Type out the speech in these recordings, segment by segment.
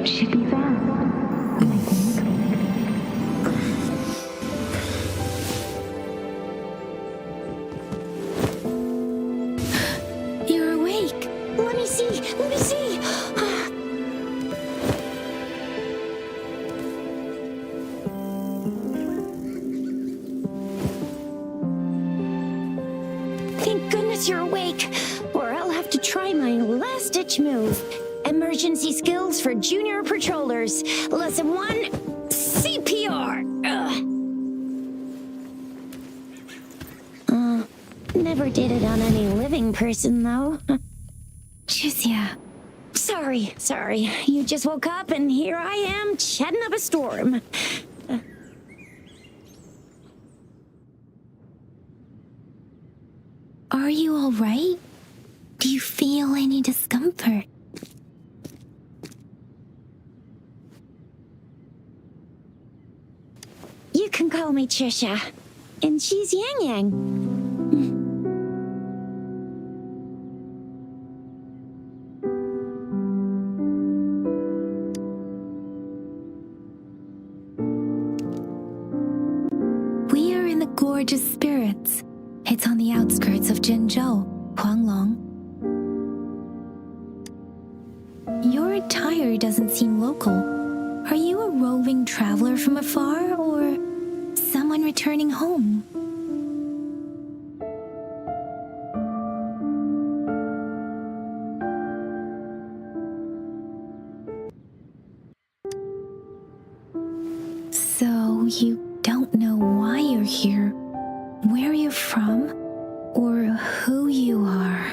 should be fast, I think. You're awake. Let me see. Let me see. Thank goodness you're awake, or I'll have to try my last-ditch move. Emergency skills for junior patrollers. Lesson 1, CPR. Never did it on any living person, though. Chuzia. Sorry. You just woke up, and here I am, chatting up a storm. Are you all right? Do you feel any discomfort? You can call me Trisha, and she's Yang Yang. We are in the Gorgeous Spirits. It's on the outskirts of Jinzhou, Huanglong. Your attire doesn't seem local. Are you a roving traveler from afar, or someone returning home? So you don't know why you're here, where you're from, or who you are.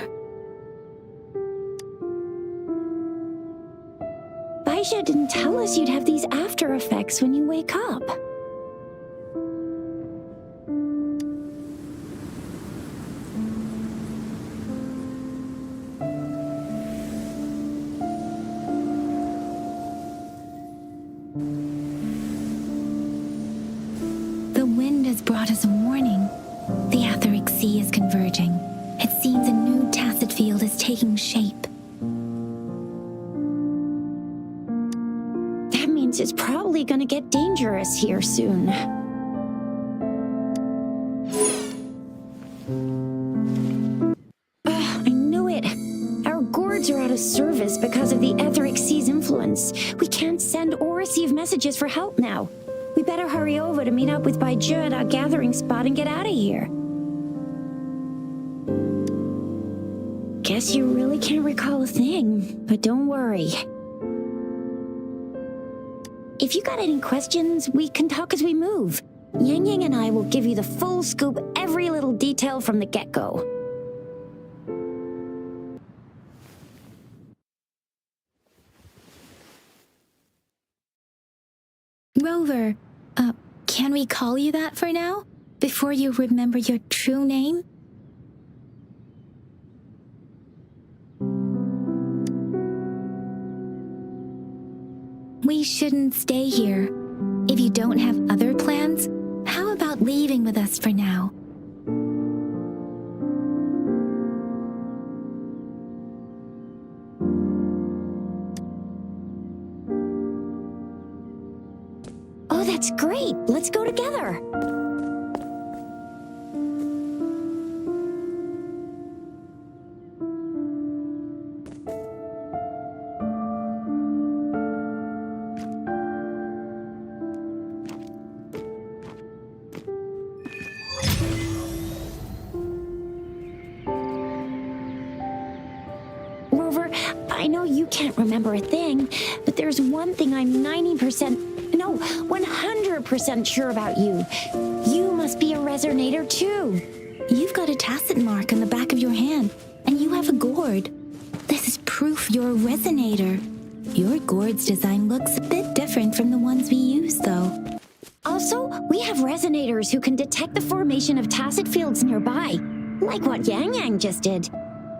Baisha didn't tell us you'd have these after effects when you wake up. The wind has brought us a warning. The Wuthering Sea is converging. It seems a new tacit field is taking shape. That means it's probably gonna get dangerous here soon. I knew it. Our gourds are out of service because of the Etheric Sea's influence. We can't send or receive messages for help now. We better hurry over to meet up with Baizhi at our gathering spot and get out of here. Guess you really can't recall a thing, but don't worry. If you got any questions, we can talk as we move. Yang Yang and I will give you the full scoop, every little detail from the get-go. Rover, can we call you that for now? Before you remember your true name? We shouldn't stay here. If you don't have other plans, how about leaving with us for now? Oh, that's great. Let's go together. Rover, I know you can't remember a thing, but there's one thing I'm 100% sure about you. You must be a resonator too. You've got a tacit mark on the back of your hand, and you have a gourd. This is proof you're a resonator. Your gourd's design looks a bit different from the ones we use, though. Also, we have resonators who can detect the formation of tacit fields nearby, like what Yang Yang just did.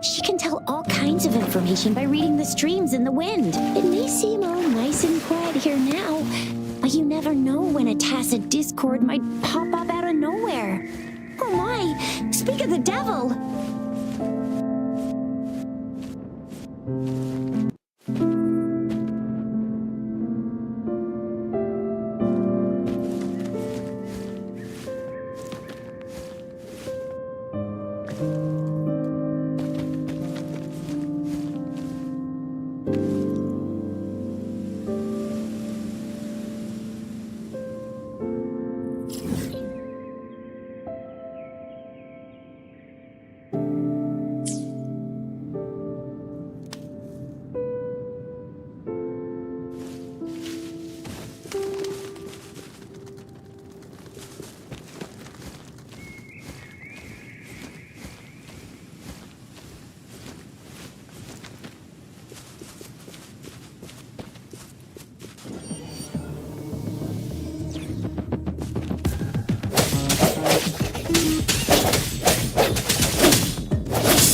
She can tell all kinds of information by reading the streams in the wind. It may seem all nice and quiet here now, but you never know when a tacit discord might pop up out of nowhere. Oh my, speak of the devil!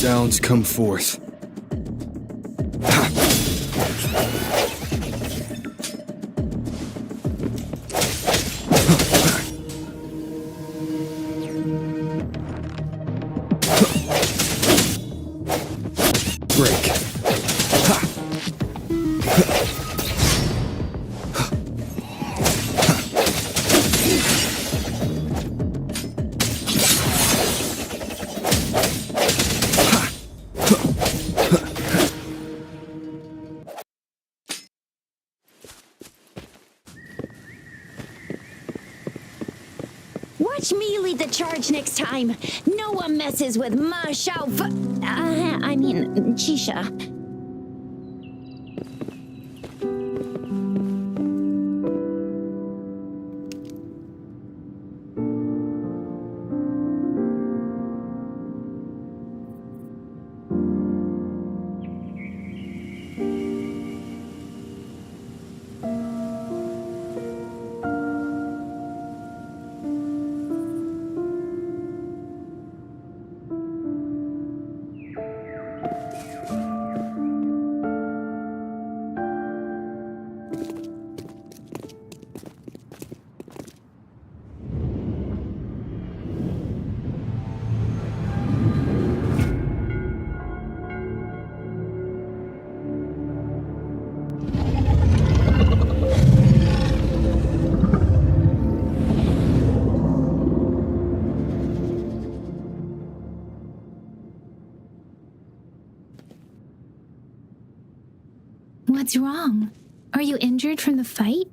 sounds come forth. Break. Watch me lead the charge next time. No one messes with my Chisha. What's wrong? Are you injured from the fight?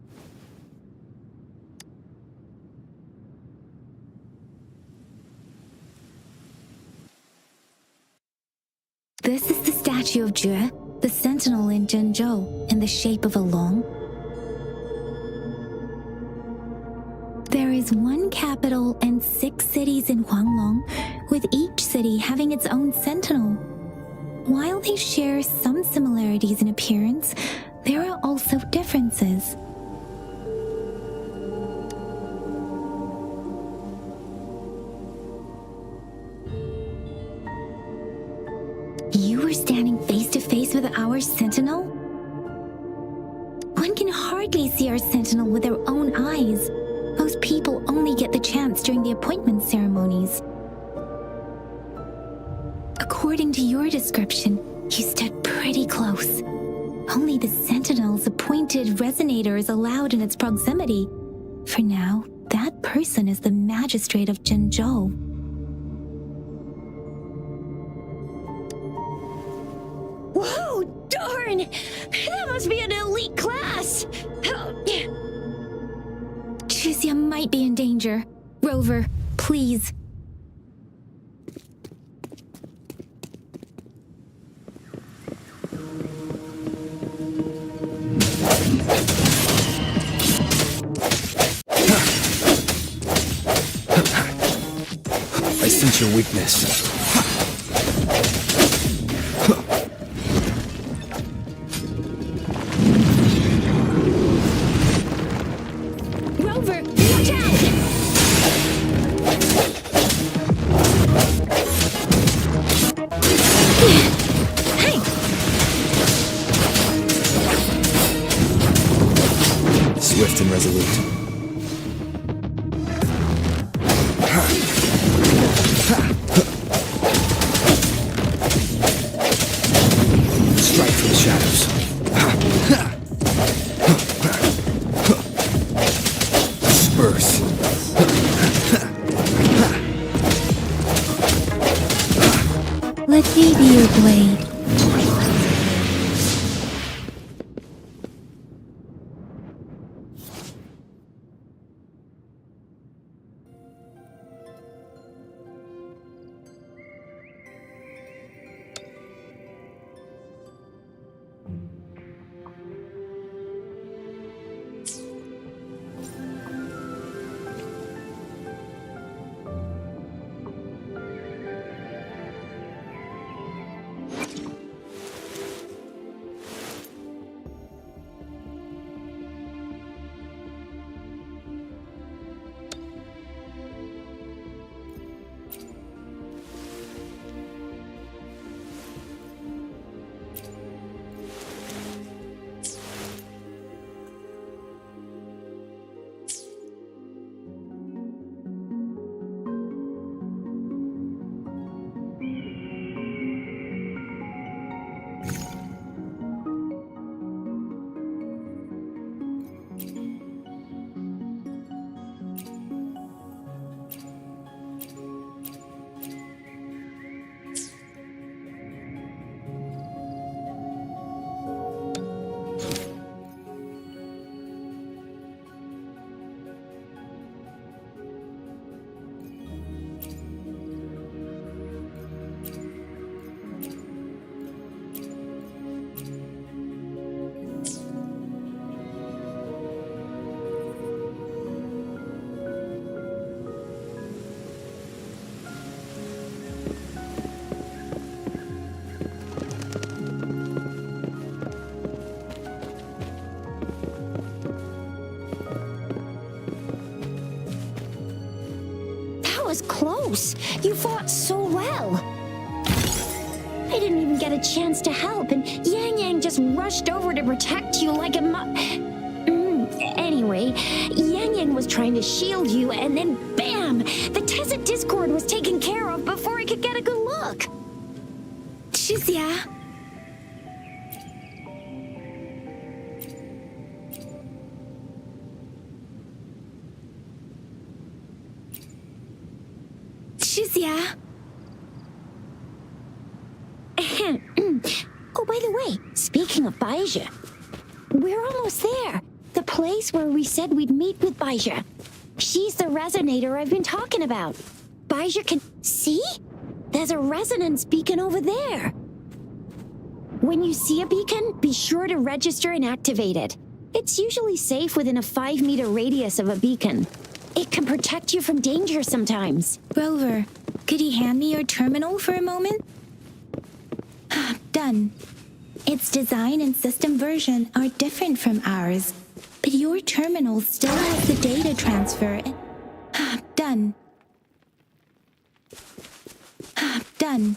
This is the statue of Jue, the sentinel in Zhenzhou, in the shape of a long. There is one capital and 6 cities in Huanglong, with each city having its own sentinel. While they share some similarities in appearance, there are also differences. You were standing face to face with our sentinel? One can hardly see our sentinel with their own eyes. Most people only get the chance during the appointment ceremonies. According to your description, you stood pretty close. Only the Sentinel's appointed resonator is allowed in its proximity. For now, that person is the magistrate of Zhenzhou. Whoa, darn! That must be an elite class! Chixia might be in danger. Rover, please. I sense your weakness. Rover, watch out! Hey! Swift and resolute. Strike for the shadows. Disperse. Let me be your blade. was close. You fought so well. I didn't even get a chance to help, and Yang Yang just rushed over to protect you like a Anyway, Yang Yang was trying to shield you, and then bam! The Tacet Discord was taken care of before I could get a good look. Shizia. Shizia. Oh, by the way, speaking of Baija, we're almost there. The place where we said we'd meet with Baija. She's the resonator I've been talking about. Baija can... See? There's a resonance beacon over there. When you see a beacon, be sure to register and activate it. It's usually safe within a 5-meter radius of a beacon. It can protect you from danger sometimes. Rover, could you hand me your terminal for a moment? Done. Its design and system version are different from ours, but your terminal still has the data transfer. Done. Done.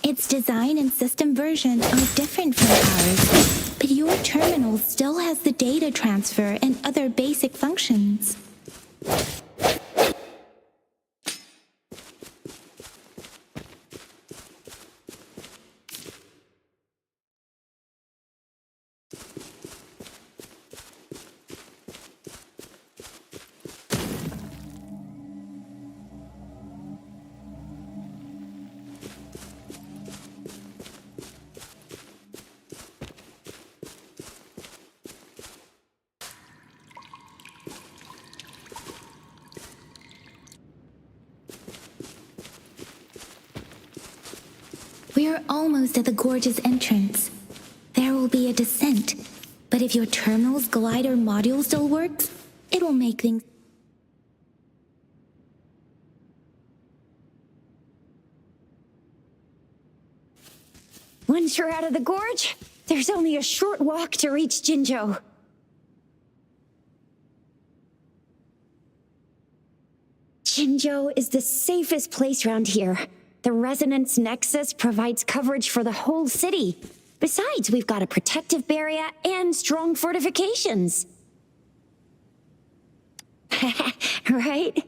Its design and system version are different from ours, but your terminal still has the data transfer and other basic functions. We are almost at the gorge's entrance. There will be a descent, but if your terminal's glider module still works, it will make things... Once you're out of the gorge, there's only a short walk to reach Jinzhou. Jinzhou is the safest place around here. The Resonance Nexus provides coverage for the whole city. Besides, we've got a protective barrier and strong fortifications. Right?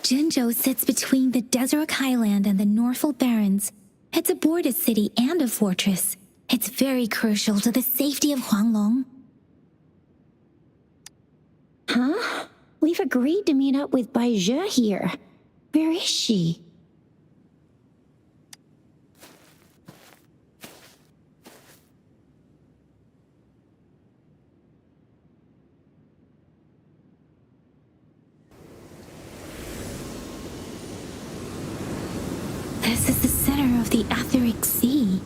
Jinzhou sits between the Desert Highland and the Norfolk Barrens. It's a border city and a fortress. It's very crucial to the safety of Huanglong. Huh? We've agreed to meet up with Baija here. Where is she? This is the center of the Etheric Sea.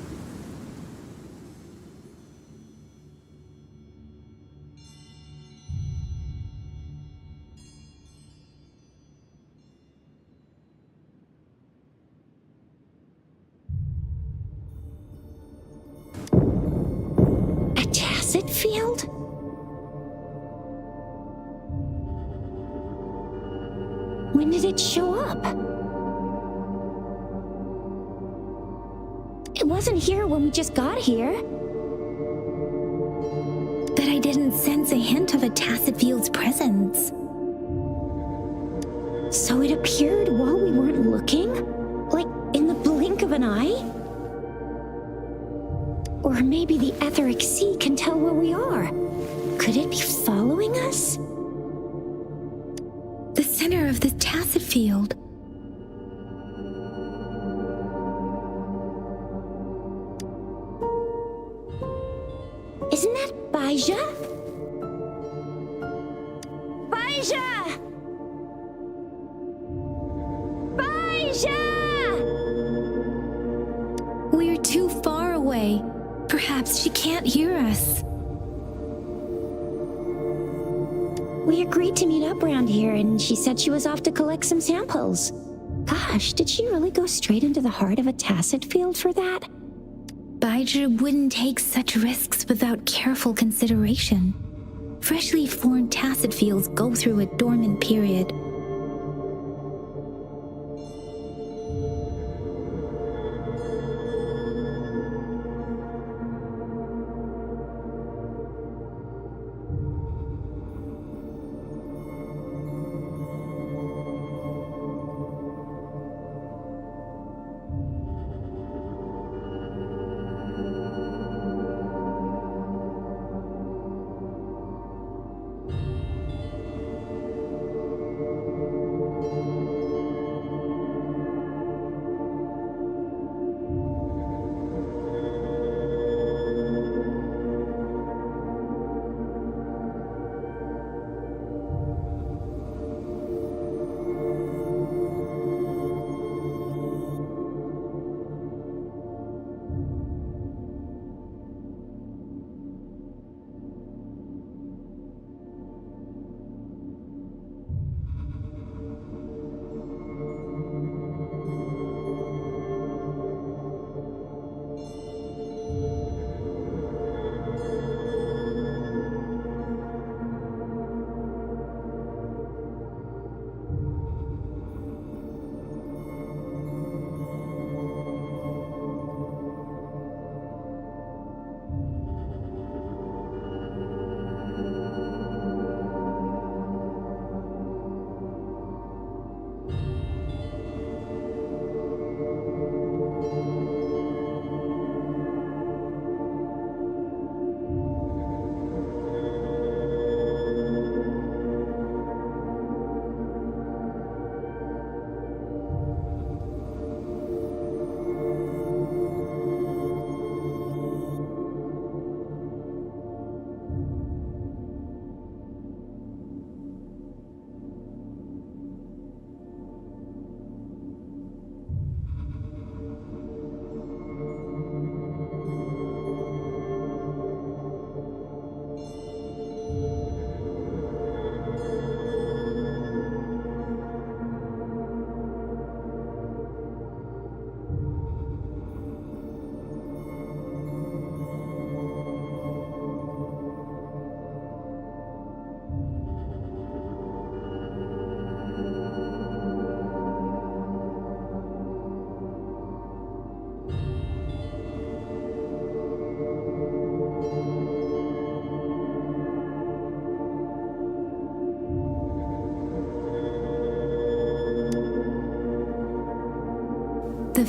Field? When did it show up? It wasn't here when we just got here. But I didn't sense a hint of a Tacet Field's presence. So it appeared while we weren't looking? Like in the blink of an eye? Or maybe the Etheric Sea can tell where we are. Could it be following us? The center of the Tacet Field. Isn't that Baija? Baija! Baija! We're too far away. Perhaps she can't hear us. We agreed to meet up around here, and she said she was off to collect some samples. Gosh, did she really go straight into the heart of a Tacet Field for that? Baija wouldn't take such risks without careful consideration. Freshly formed Tacet Fields go through a dormant period.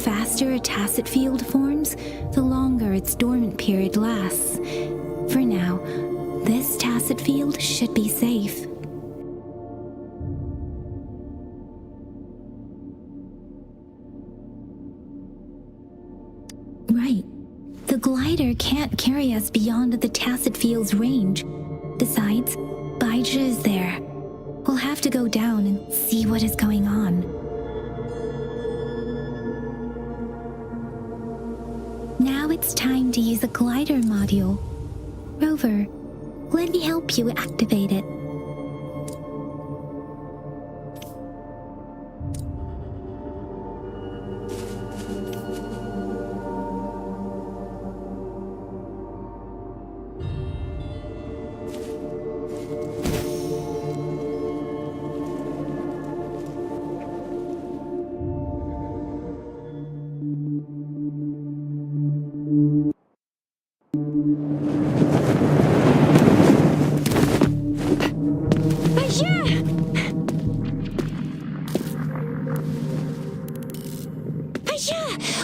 faster a tacit field forms, the longer its dormant period lasts. For now, this tacit field should be safe. Right. The glider can't carry us beyond the tacit field's range. Besides, Baija is there. We'll have to go down and see what is going on. Now it's time to use a glider module. Rover, let me help you activate it.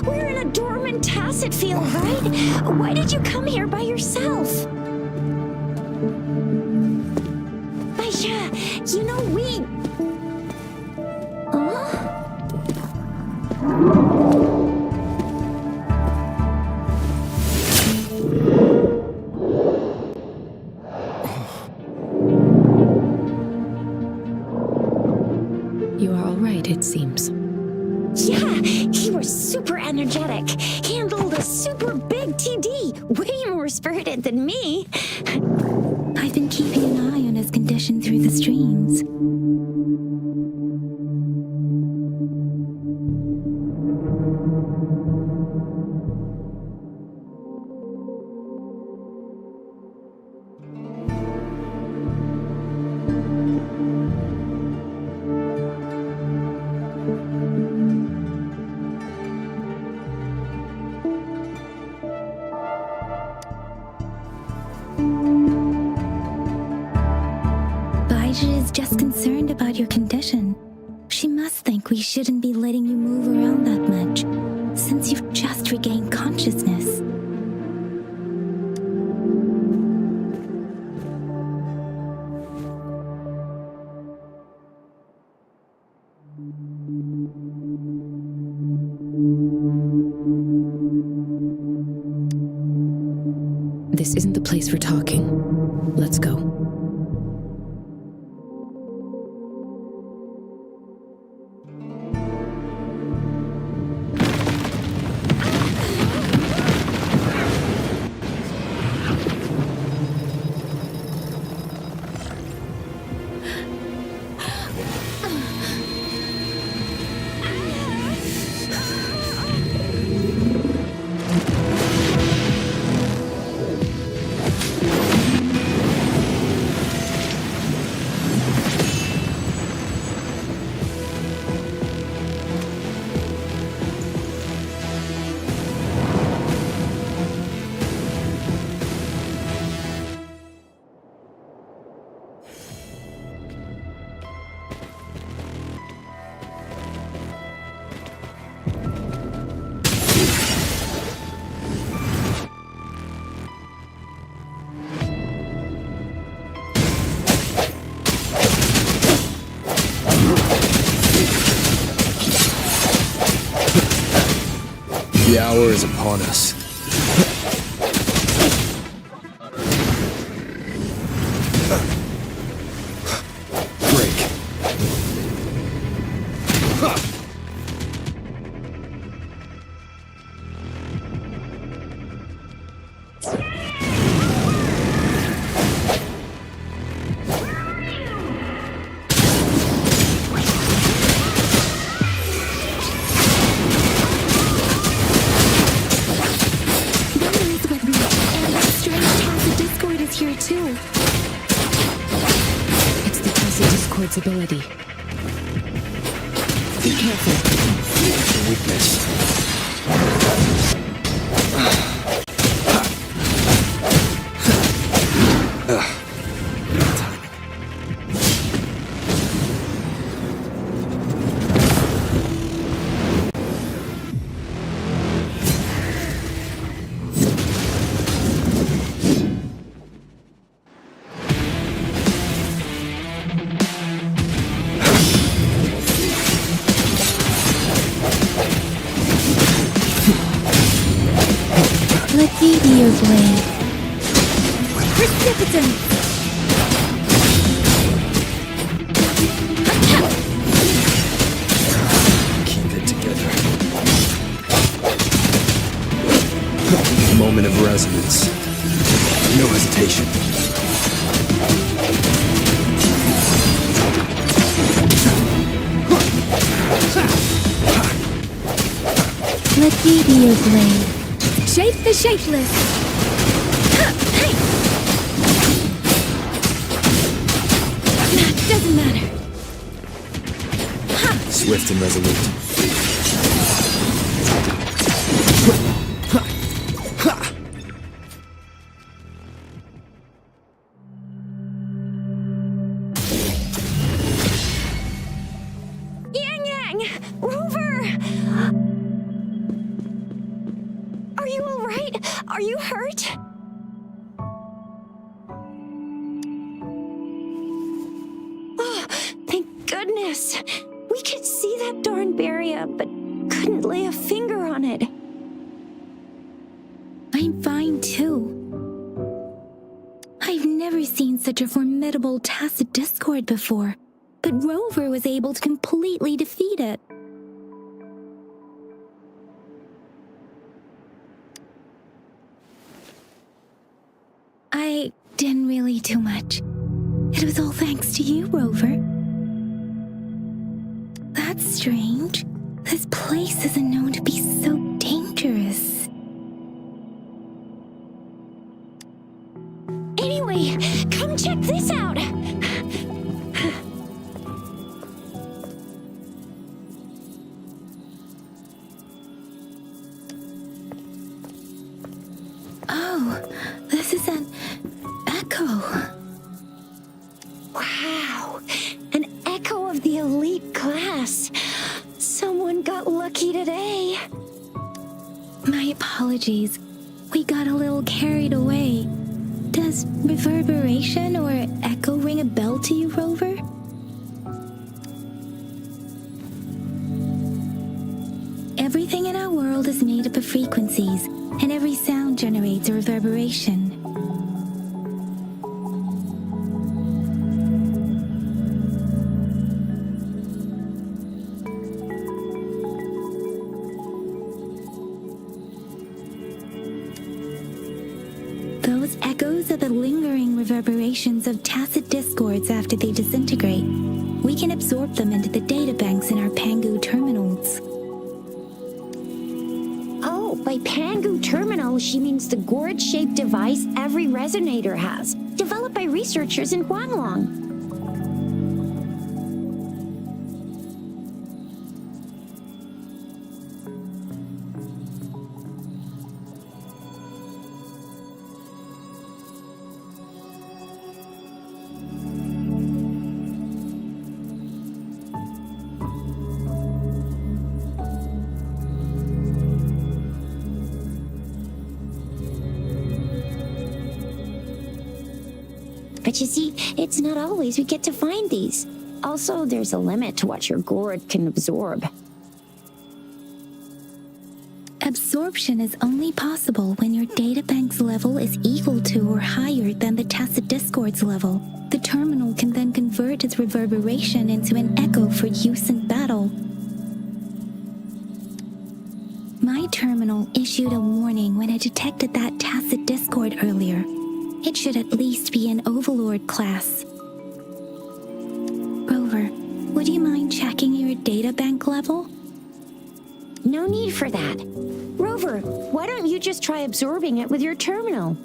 We're in a dormant tacit field, right? Why did you come here by yourself? Baija, you know we... You are all right, it seems. Yeah, he was super energetic. Handled a super big TD. Way more spirited than me. I've been keeping an eye on his condition through the streams. Baija is just concerned about your condition. She must think we shouldn't be letting you move around that much, since you've just regained consciousness. This isn't the place for talking. Let's go. The hour is upon us. Break. Here too. It's the Tacit Discord's ability. Be careful. Your weakness. resistance! Keep it together. Moment of resonance. No hesitation. Let me be your blade. Shape the shapeless! Doesn't matter. Swift and resolute. Yang! Rover! Are you alright? Are you hurt? Oh, thank goodness. We could see that darn barrier, but couldn't lay a finger on it. I'm fine too. I've never seen such a formidable tacit discord before, but Rover was able to completely defeat it. I didn't really do much. It was all thanks to you, Rover. That's strange. This place isn't known to be so dangerous. Anyway, come check this out! Oh, this is an echo. Wow, an echo of the elite class. Someone got lucky today. My apologies. We got a little carried away. Does reverberation or echo ring a bell to you, Rover? Everything in our world is made up of frequencies, and every sound generates a reverberation. Those echoes are the lingering reverberations of tacit discords after they disintegrate. We can absorb them into the databanks in our Pangu terminals. Oh, by Pangu terminal, she means the gourd-shaped device every resonator has, developed by researchers in Huanglong. But you see, it's not always we get to find these. Also, there's a limit to what your gourd can absorb. Absorption is only possible when your databank's level is equal to or higher than the tacit discord's level. The terminal can then convert its reverberation into an echo for use in battle. My terminal issued a warning when it detected that tacit discord earlier. It should at least be an Overlord class. Rover, would you mind checking your databank level? No need for that. Rover, why don't you just try absorbing it with your terminal?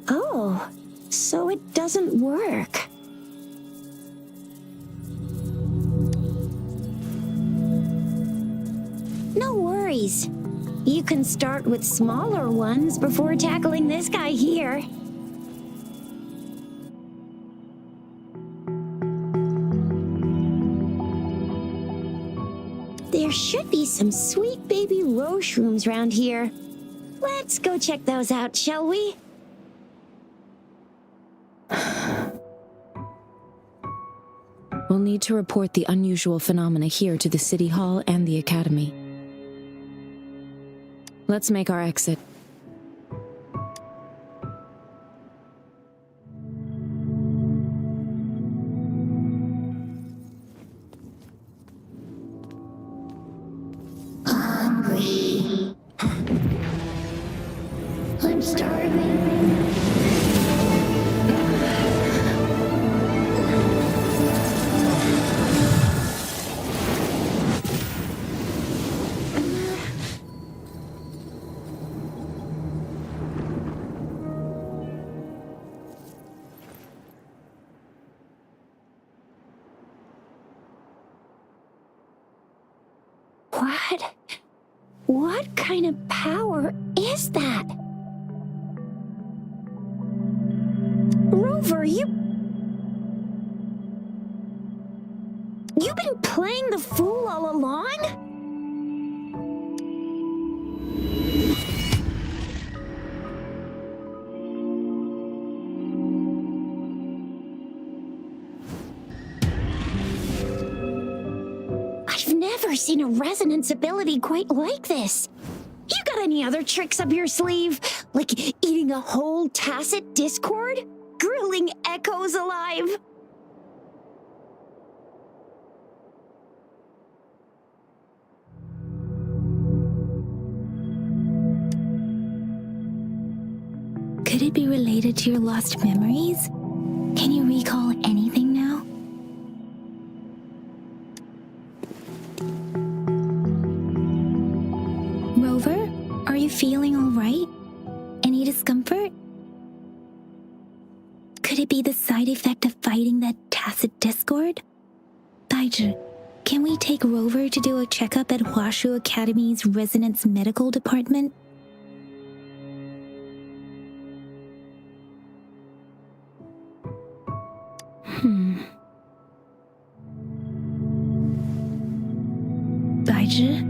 Oh, so it doesn't work. No worries. You can start with smaller ones before tackling this guy here. There should be some sweet baby rose shrooms around here. Let's go check those out, shall we? We'll need to report the unusual phenomena here to the City Hall and the Academy. Let's make our exit. Hungry. I'm starving. What kind of power is that? Rover, you've been playing the fool all along? I've never seen a resonance ability quite like this. You got any other tricks up your sleeve? Like eating a whole tacit discord? Grilling echoes alive? Could it be related to your lost memories? Can you recall anything now? Rover, are you feeling all right? Any discomfort? Could it be the side effect of fighting that tacit discord? Baiju, can we take Rover to do a checkup at Hwashu Academy's Resonance Medical Department? Baiju?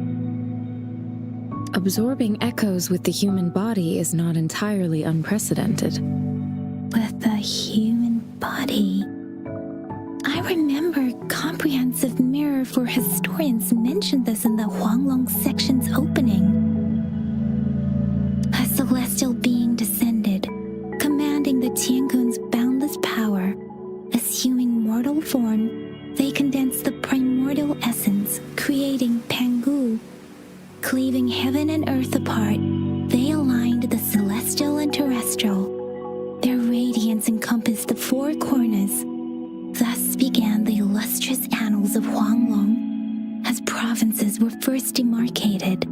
Absorbing echoes with the human body is not entirely unprecedented. With the human body. I remember Comprehensive Mirror for Historians mentioned this in the Huanglong section's opening. A celestial being descended, commanding the Tiankun's boundless power. Assuming mortal form, they condensed the primordial essence, creating Pangu. Cleaving heaven and earth apart, they aligned the celestial and terrestrial. Their radiance encompassed the four corners. Thus began the illustrious annals of Huanglong, as provinces were first demarcated.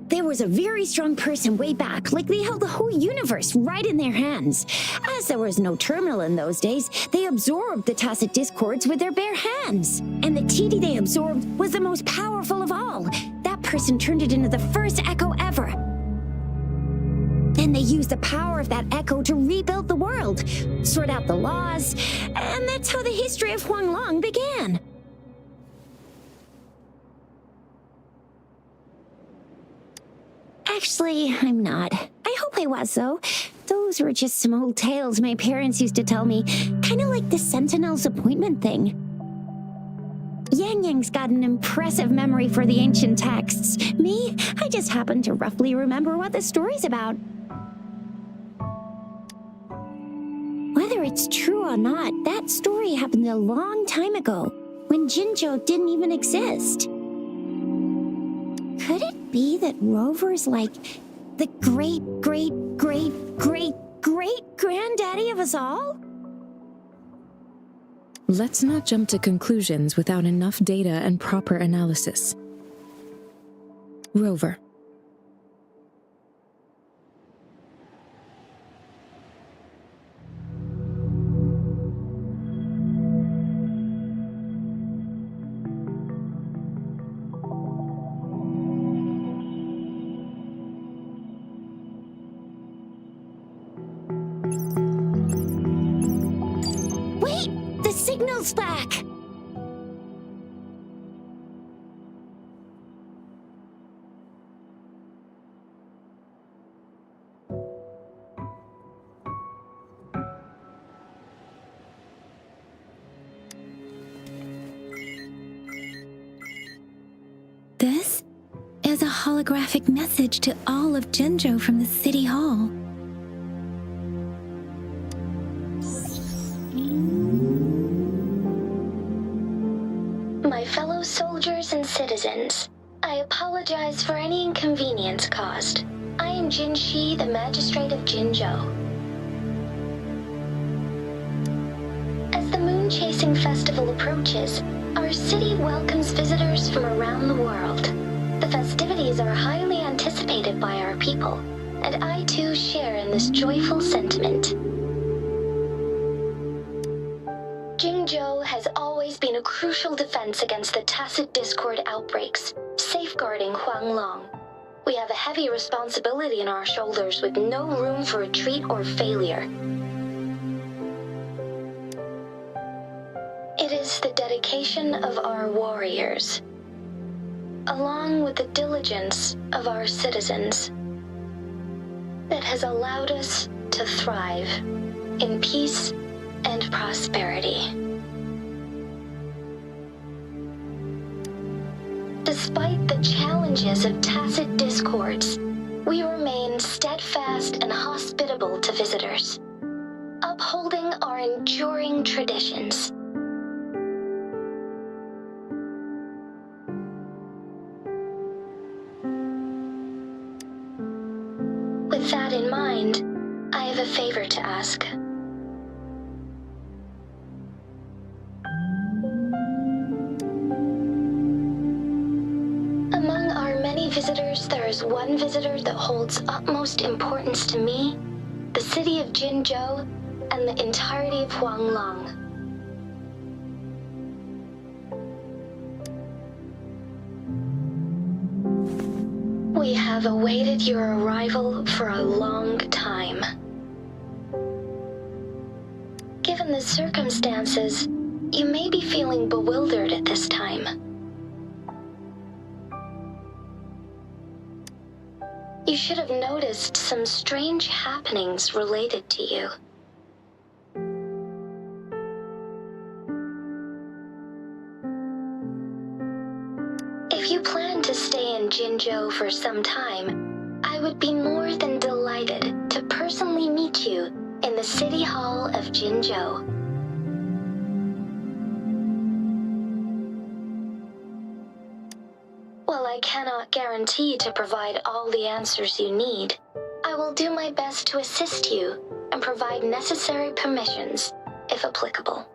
There was a very strong person way back, like they held the whole universe right in their hands. As there was no terminal in those days, they absorbed the tacit discords with their bare hands. And the TD they absorbed was the most powerful of all. That person turned it into the first echo ever. Then they used the power of that echo to rebuild the world, sort out the laws, and that's how the history of Huanglong began. Actually, I'm not. I hope I was, though. Those were just some old tales my parents used to tell me, kind of like the Sentinel's appointment thing. Yang Yang's got an impressive memory for the ancient texts. Me, I just happen to roughly remember what the story's about. Whether it's true or not, that story happened a long time ago, when Jinzhou didn't even exist. Could it be that Rover's like the great-great-great-great-great-granddaddy of us all? Let's not jump to conclusions without enough data and proper analysis. Rover. Signal's back! This is a holographic message to all of Jinzhou from the City Hall. My fellow soldiers and citizens, I apologize for any inconvenience caused. I am Jin Shi, the Magistrate of Jinzhou. As the moon-chasing festival approaches, our city welcomes visitors from around the world. The festivities are highly anticipated by our people, and I too share in this joyful sentiment. Jinzhou has always been a crucial defense against the tacit discord outbreaks, safeguarding Huanglong. We have a heavy responsibility on our shoulders with no room for retreat or failure. It is the dedication of our warriors, along with the diligence of our citizens, that has allowed us to thrive in peace and prosperity. Despite the challenges of tacit discords, we remain steadfast and hospitable to visitors, upholding our enduring traditions. With that in mind, I have a favor to ask. Among our many visitors, there is one visitor that holds utmost importance to me, the city of Jinzhou, and the entirety of Huanglong. We have awaited your arrival for a long time. Given the circumstances, you may be feeling bewildered at this time. You should have noticed some strange happenings related to you. If you plan to stay in Jinzhou for some time, I would be more than delighted to personally meet you in the City Hall of Jinzhou. While I cannot guarantee to provide all the answers you need, I will do my best to assist you and provide necessary permissions, if applicable.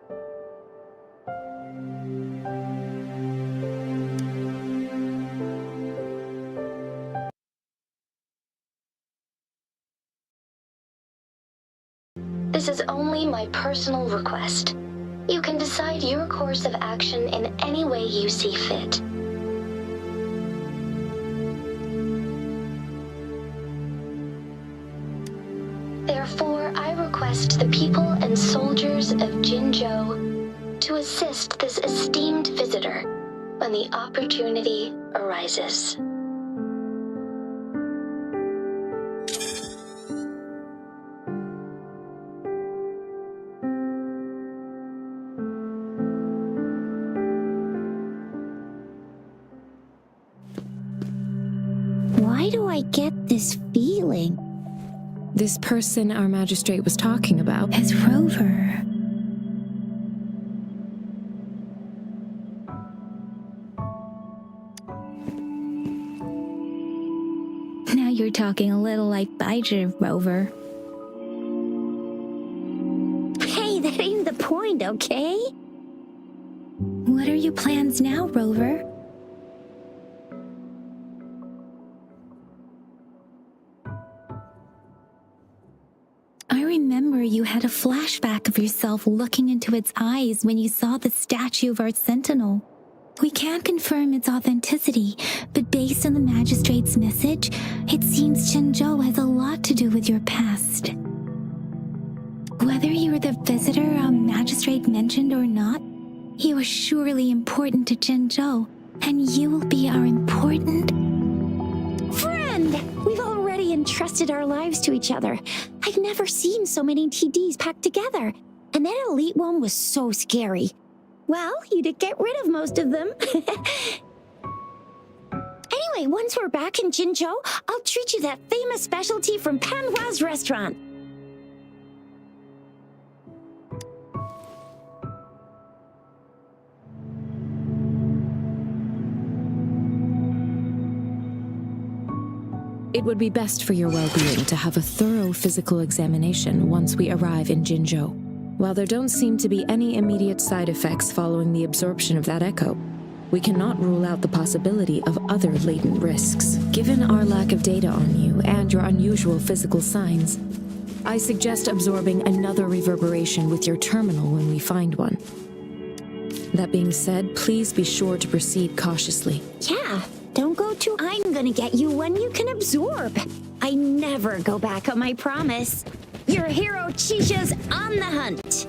This is only my personal request. You can decide your course of action in any way you see fit. Therefore, I request the people and soldiers of Jinzhou to assist this esteemed visitor when the opportunity arises. Why do I get this feeling? This person our magistrate was talking about As Rover. Now you're talking a little like Baizhi, Rover. Hey, that ain't the point, okay? What are your plans now, Rover? I remember you had a flashback of yourself looking into its eyes when you saw the statue of our sentinel. We can't confirm its authenticity, but based on the magistrate's message, it seems Jinzhou has a lot to do with your past. Whether you were the visitor our magistrate mentioned or not, you are surely important to Jinzhou, and you will be our important Friend! We've already entrusted our lives to each other. I've never seen so many TDs packed together. And that elite one was so scary. Well, you did get rid of most of them. Anyway, once we're back in Jinzhou, I'll treat you that famous specialty from Panhua's restaurant. It would be best for your well-being to have a thorough physical examination once we arrive in Jinzhou. While there don't seem to be any immediate side effects following the absorption of that echo, we cannot rule out the possibility of other latent risks. Given our lack of data on you and your unusual physical signs, I suggest absorbing another reverberation with your terminal when we find one. That being said, please be sure to proceed cautiously. Yeah, don't go too... I'm gonna get you one you can absorb. I never go back on my promise. Your hero Chisha's on the hunt.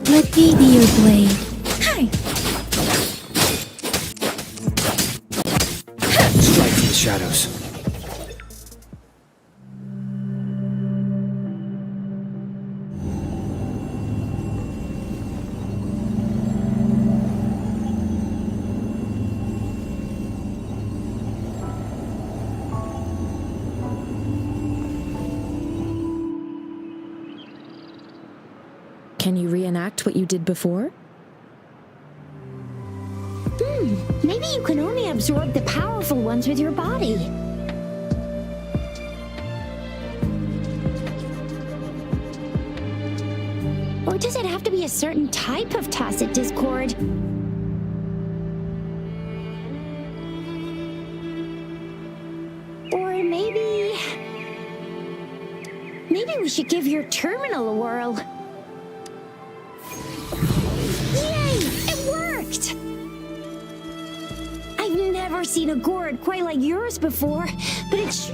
Let me be your blade. Hi. Strike from the shadows. Can you reenact what you did before? Maybe you can only absorb the powerful ones with your body. Or does it have to be a certain type of tacit discord? Or maybe we should give your terminal a whirl. Yay! It worked! I've never seen a gourd quite like yours before, but it's...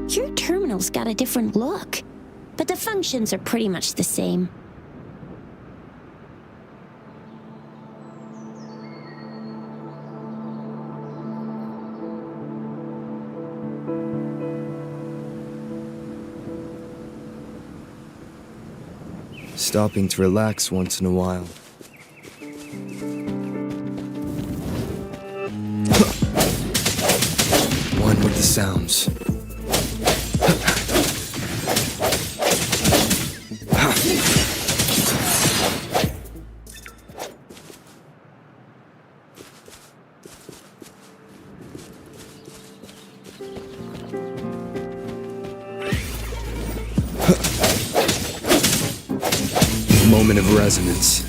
Your terminal's got a different look, but the functions are pretty much the same. Stopping to relax once in a while. One with the sounds. Moment of resonance.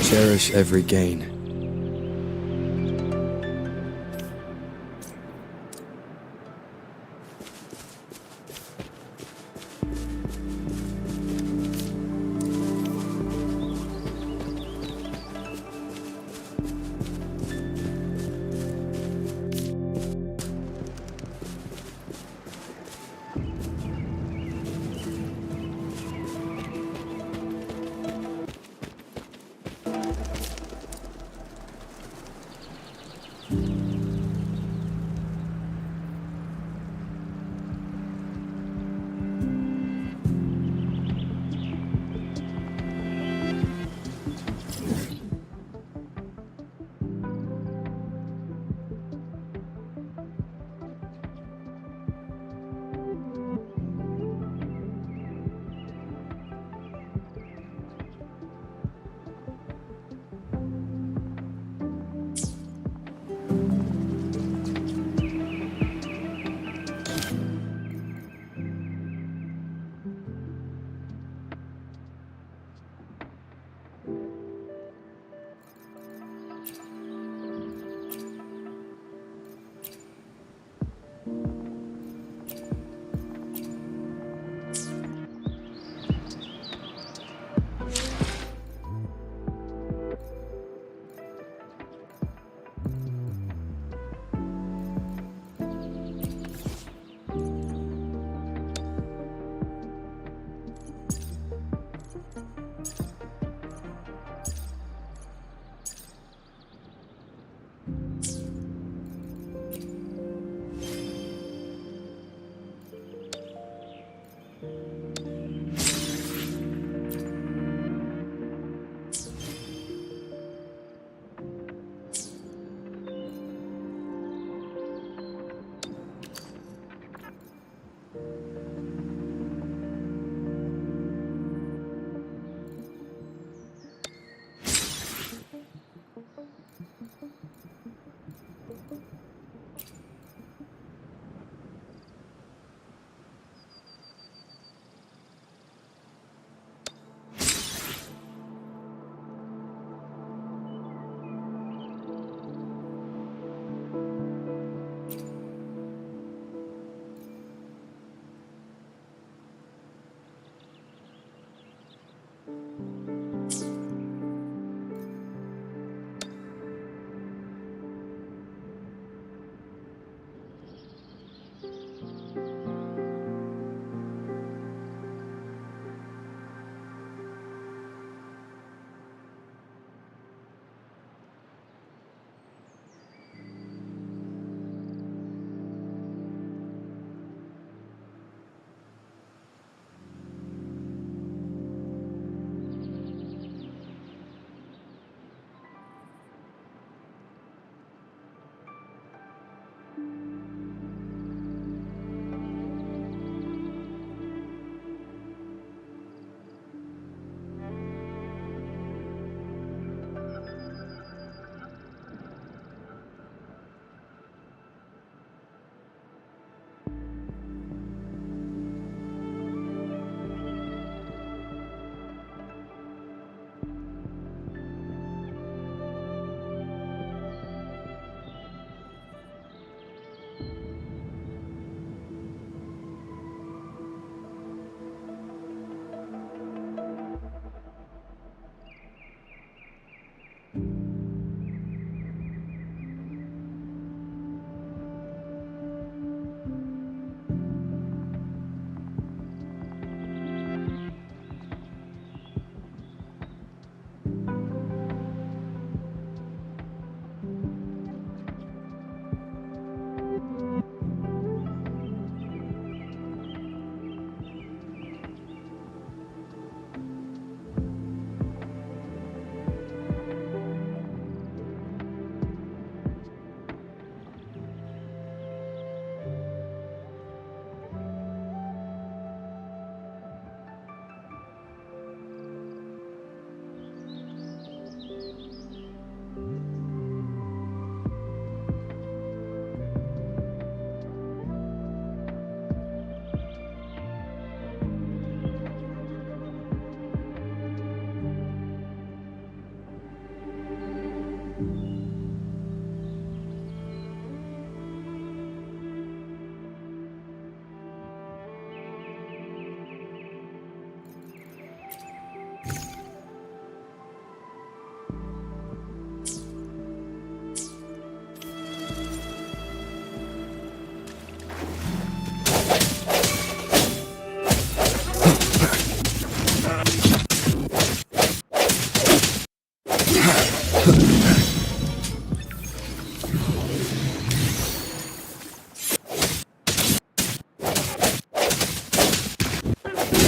Cherish every gain.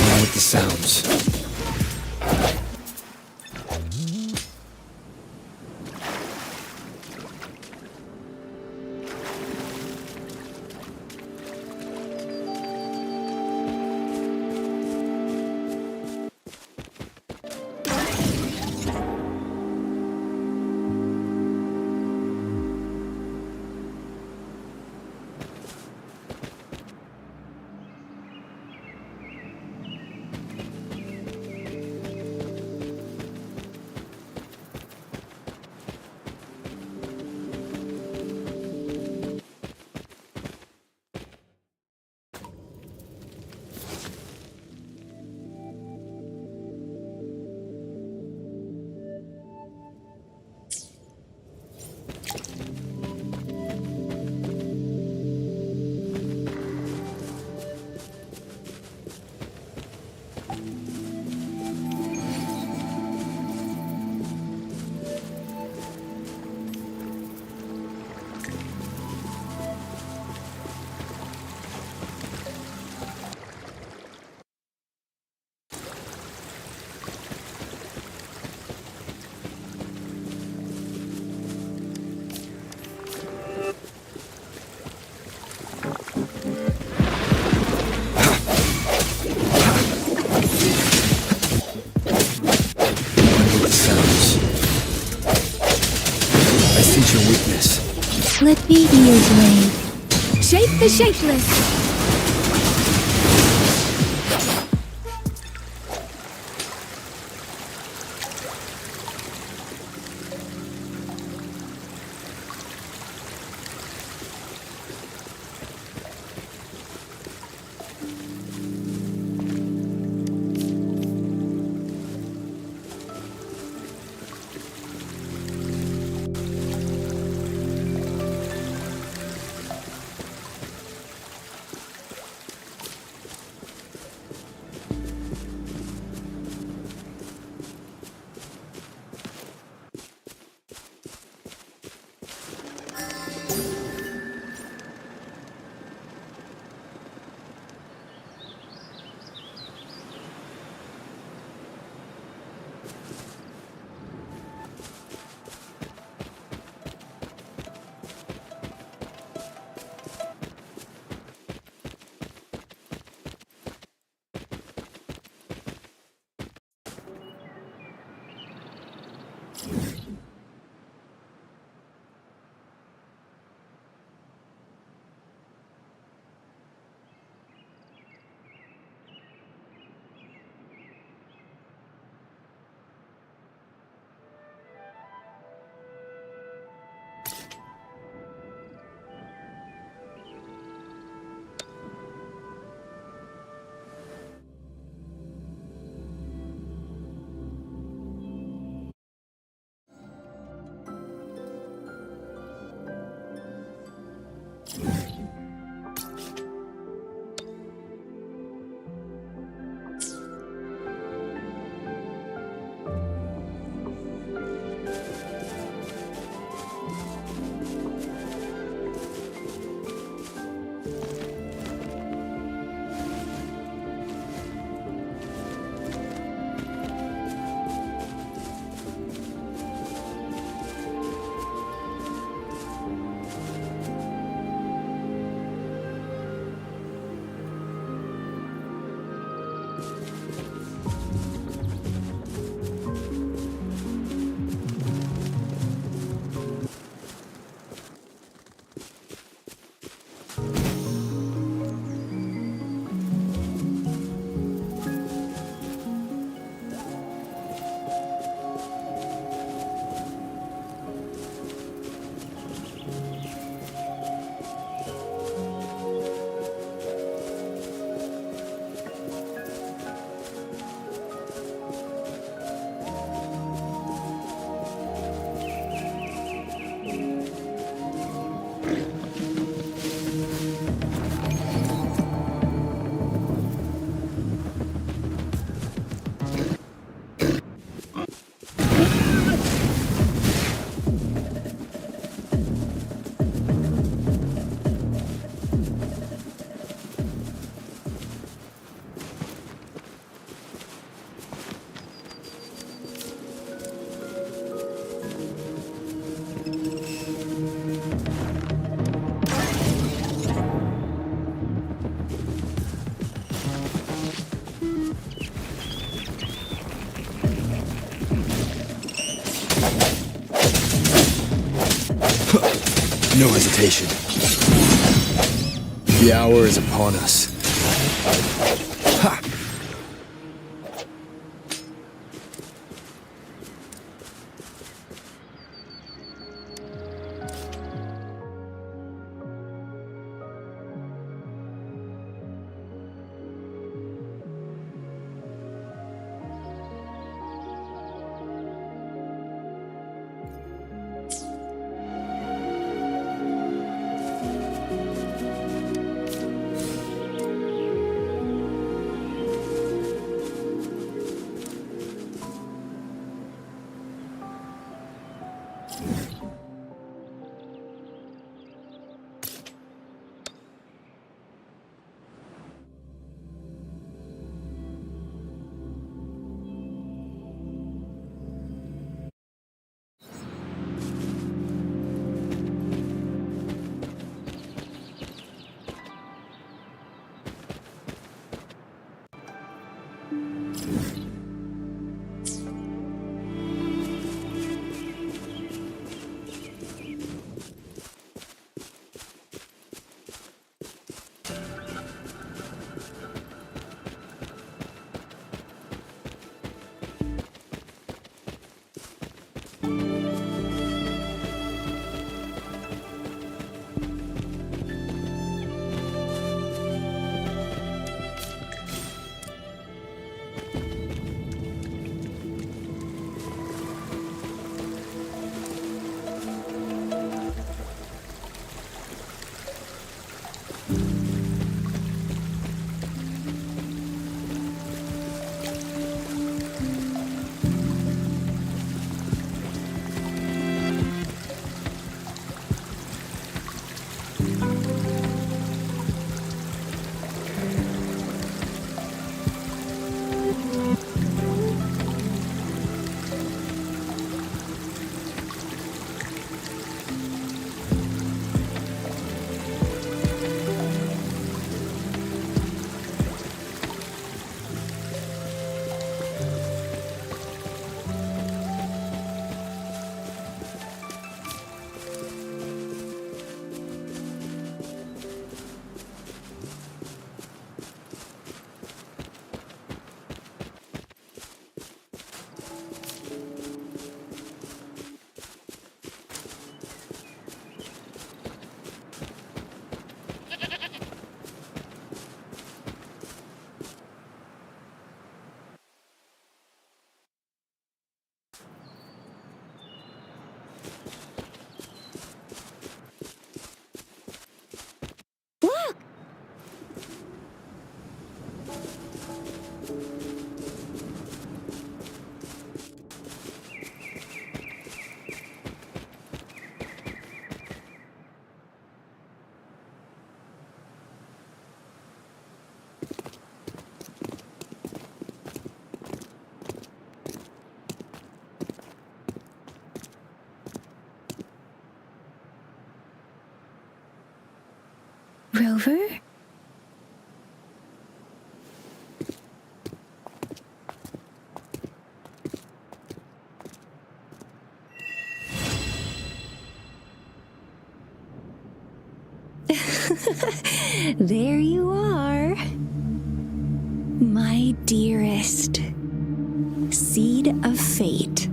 Now with the sounds. Your weakness. Let me be your blade. Shape the shapeless! No hesitation. The hour is upon us. Ha! Rover? There you are. My dearest. Seed of fate.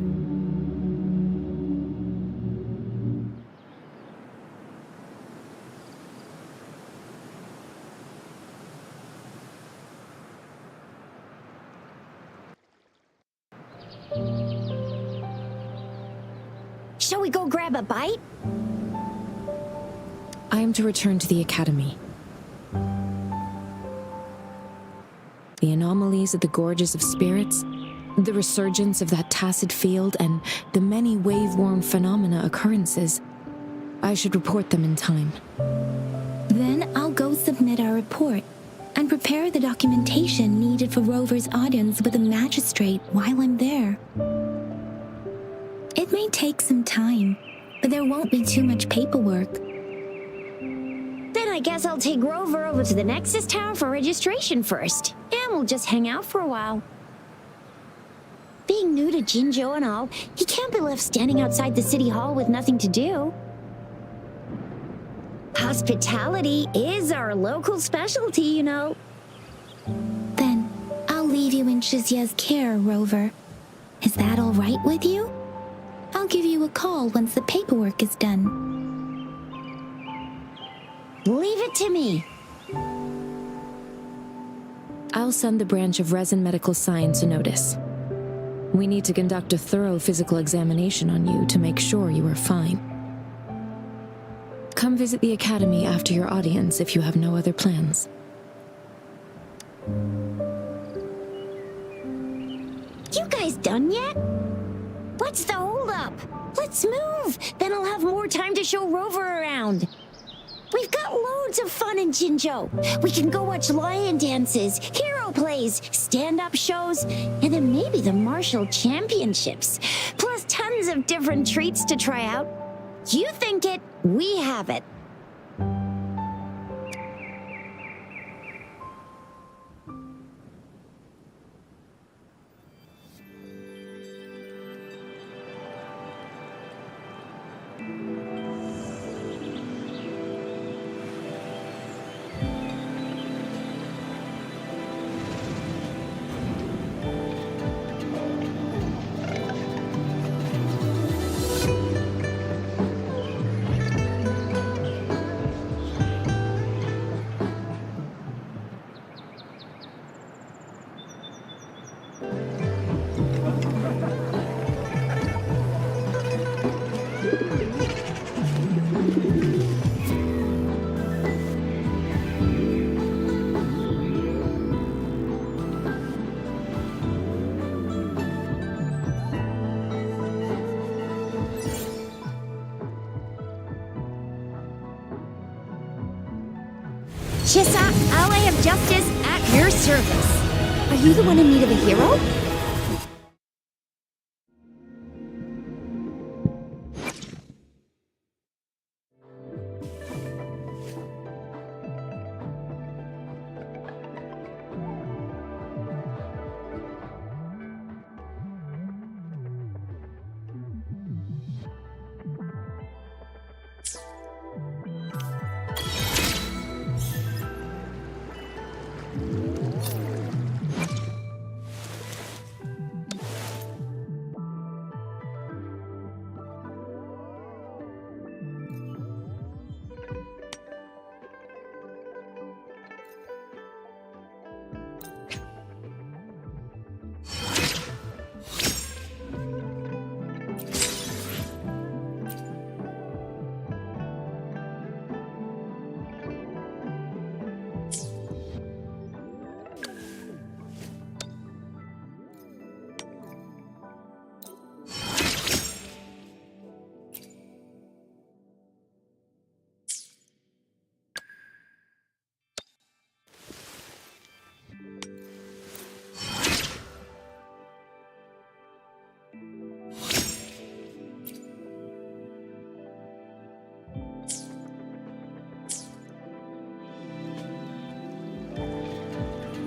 Shall we go grab a bite? I am to return to the Academy. The anomalies of the gorges of spirits, the resurgence of that tacit field, and the many wave-worn phenomena occurrences. I should report them in time. Then I'll go submit our report and prepare the documentation needed for Rover's audience with a magistrate while I'm there. It may take some time, but there won't be too much paperwork. Then I guess I'll take Rover over to the Nexus Tower for registration first, and we'll just hang out for a while. Being new to Jinzhou and all, he can't be left standing outside the city hall with nothing to do. Hospitality is our local specialty, you know. Then I'll leave you in Shizia's care, Rover. Is that all right with you? I'll give you a call once the paperwork is done. Leave it to me. I'll send the branch of Resin Medical Science a notice. We need to conduct a thorough physical examination on you to make sure you are fine. Come visit the academy after your audience if you have no other plans. You guys done yet? What's the holdup? Let's move. Then I'll have more time to show Rover around. We've got loads of fun in Jinzhou. We can go watch lion dances, hero plays, stand-up shows, and then maybe the martial championships. Plus tons of different treats to try out. You think it, we have it. Shisa, ally of justice at your service. Are you the one in need of a hero?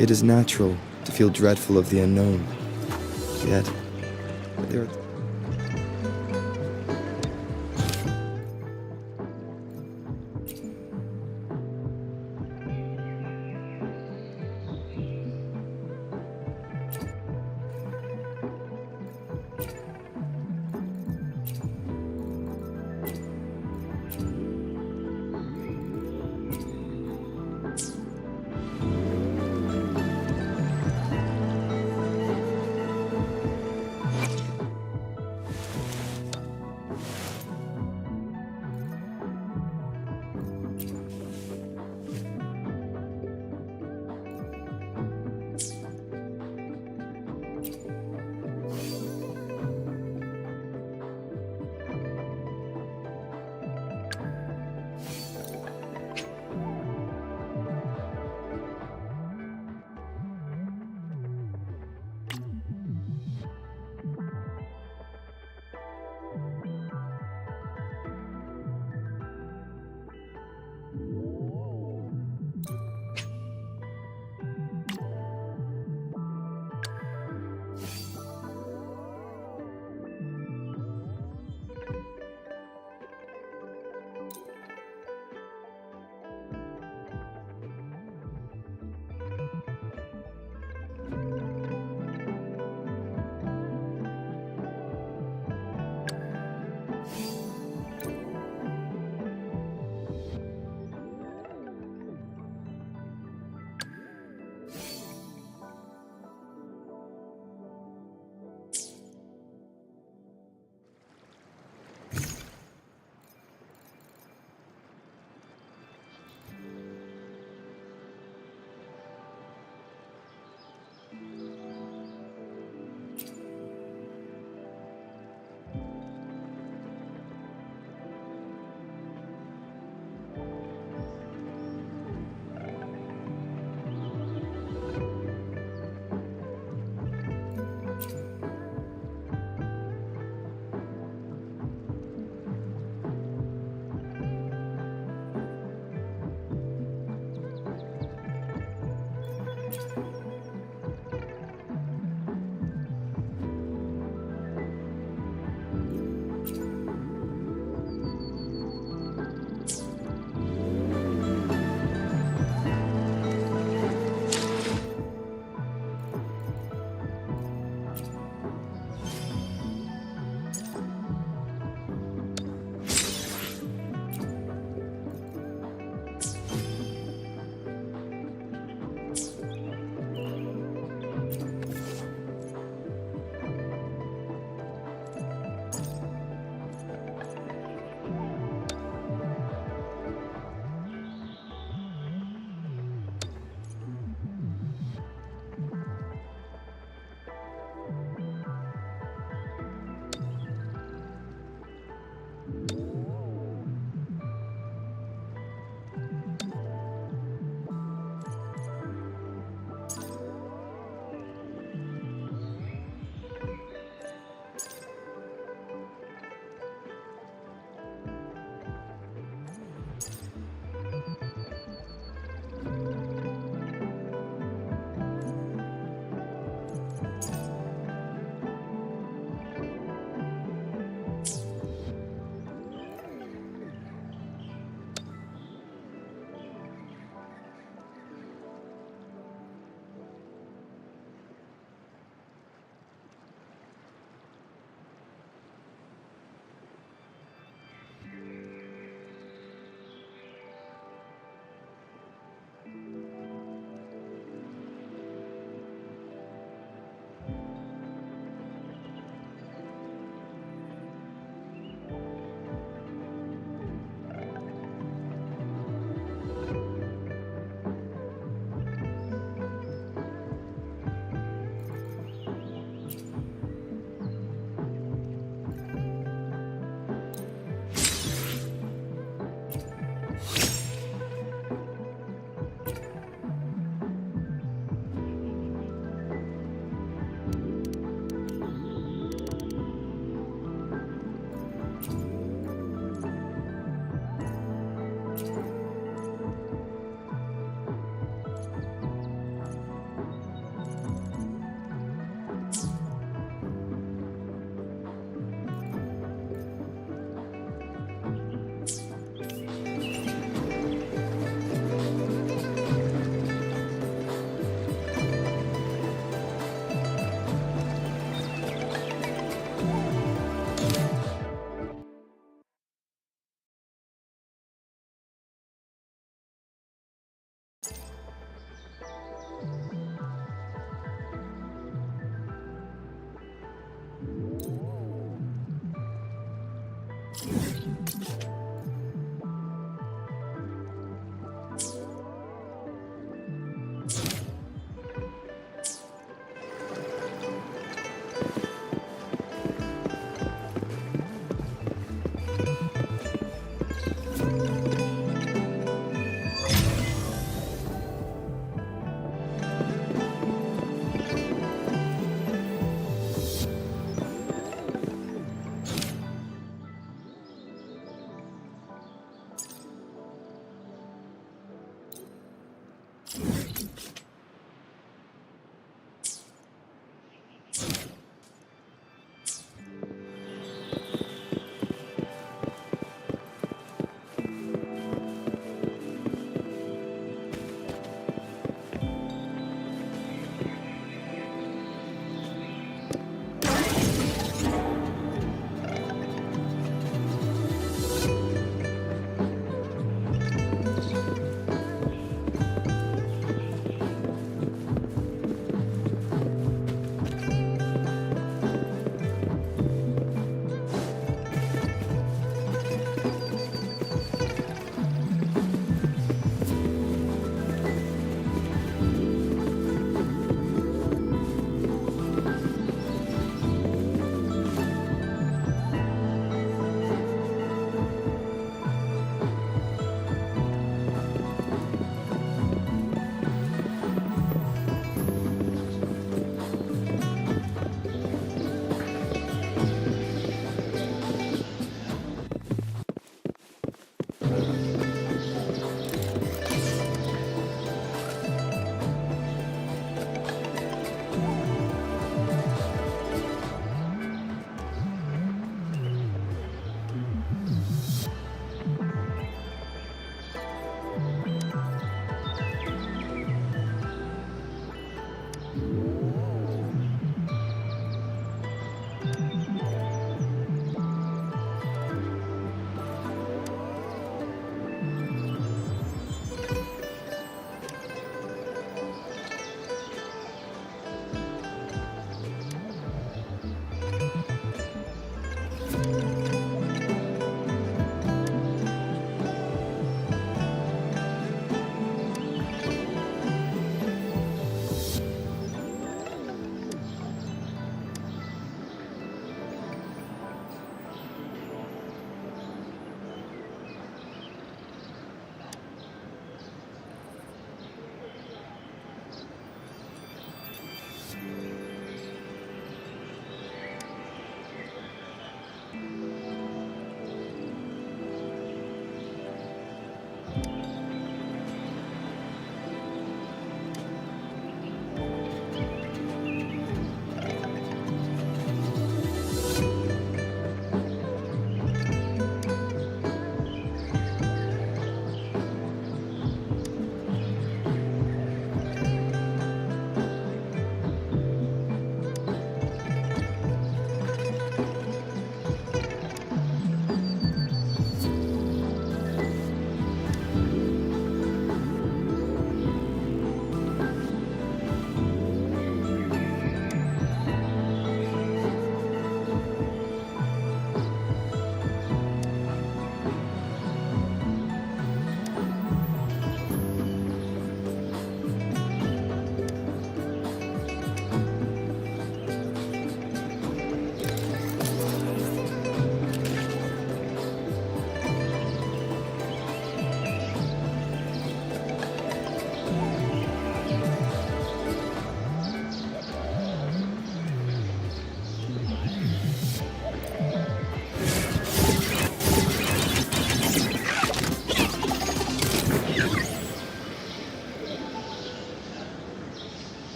It is natural to feel dreadful of the unknown. Yet, there are...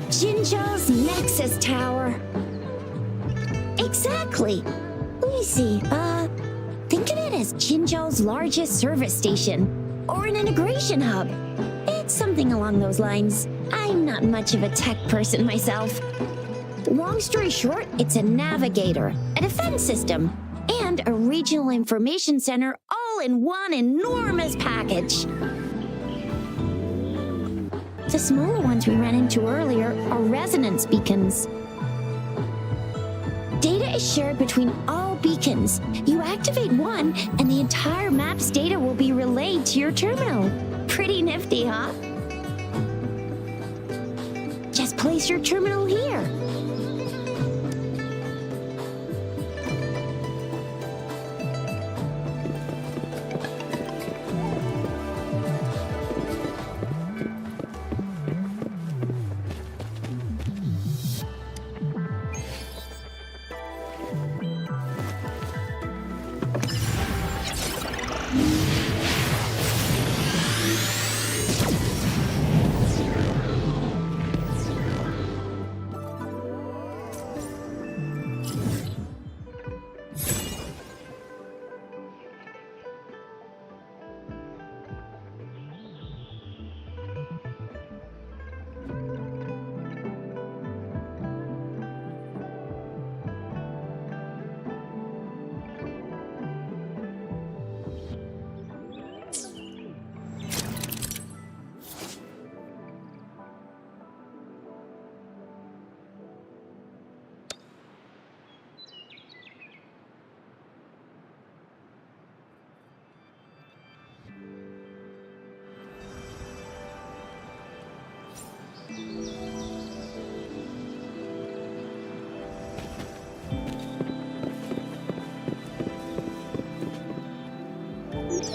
Jinzhou's Nexus Tower. Exactly. Let me see. Think of it as Jinzhou's largest service station, or an integration hub. It's something along those lines. I'm not much of a tech person myself. Long story short, it's a navigator, a defense system, and a regional information center all in one enormous package. The smaller ones we ran into earlier are resonance beacons. Data is shared between all beacons. You activate one, and the entire map's data will be relayed to your terminal. Pretty nifty, huh? Just place your terminal here.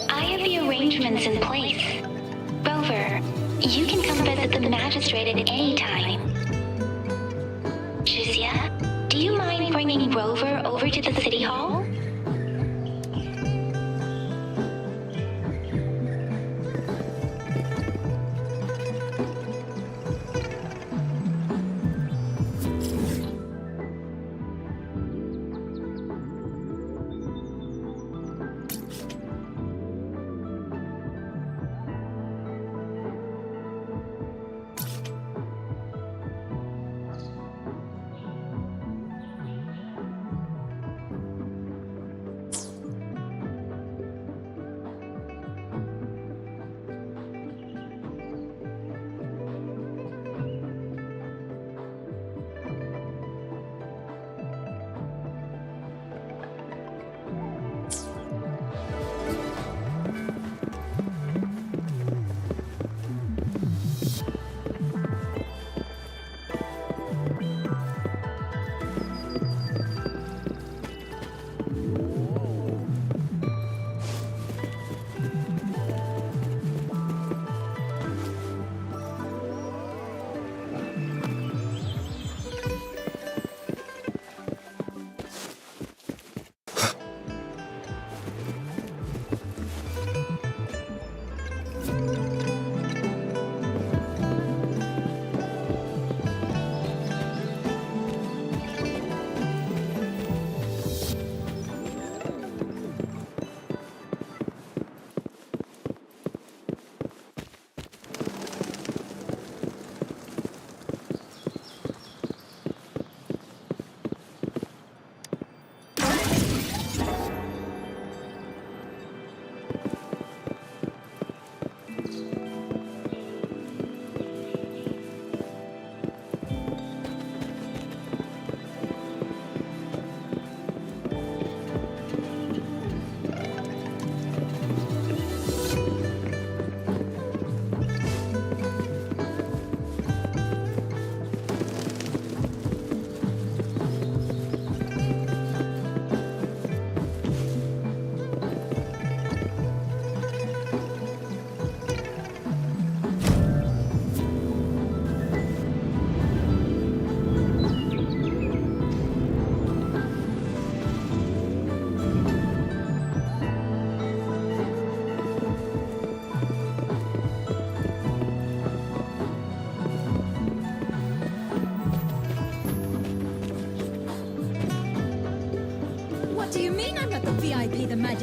I have the arrangements in place. Rover, you can come visit the magistrate at any time. Juzia, do you mind bringing Rover over to the city hall?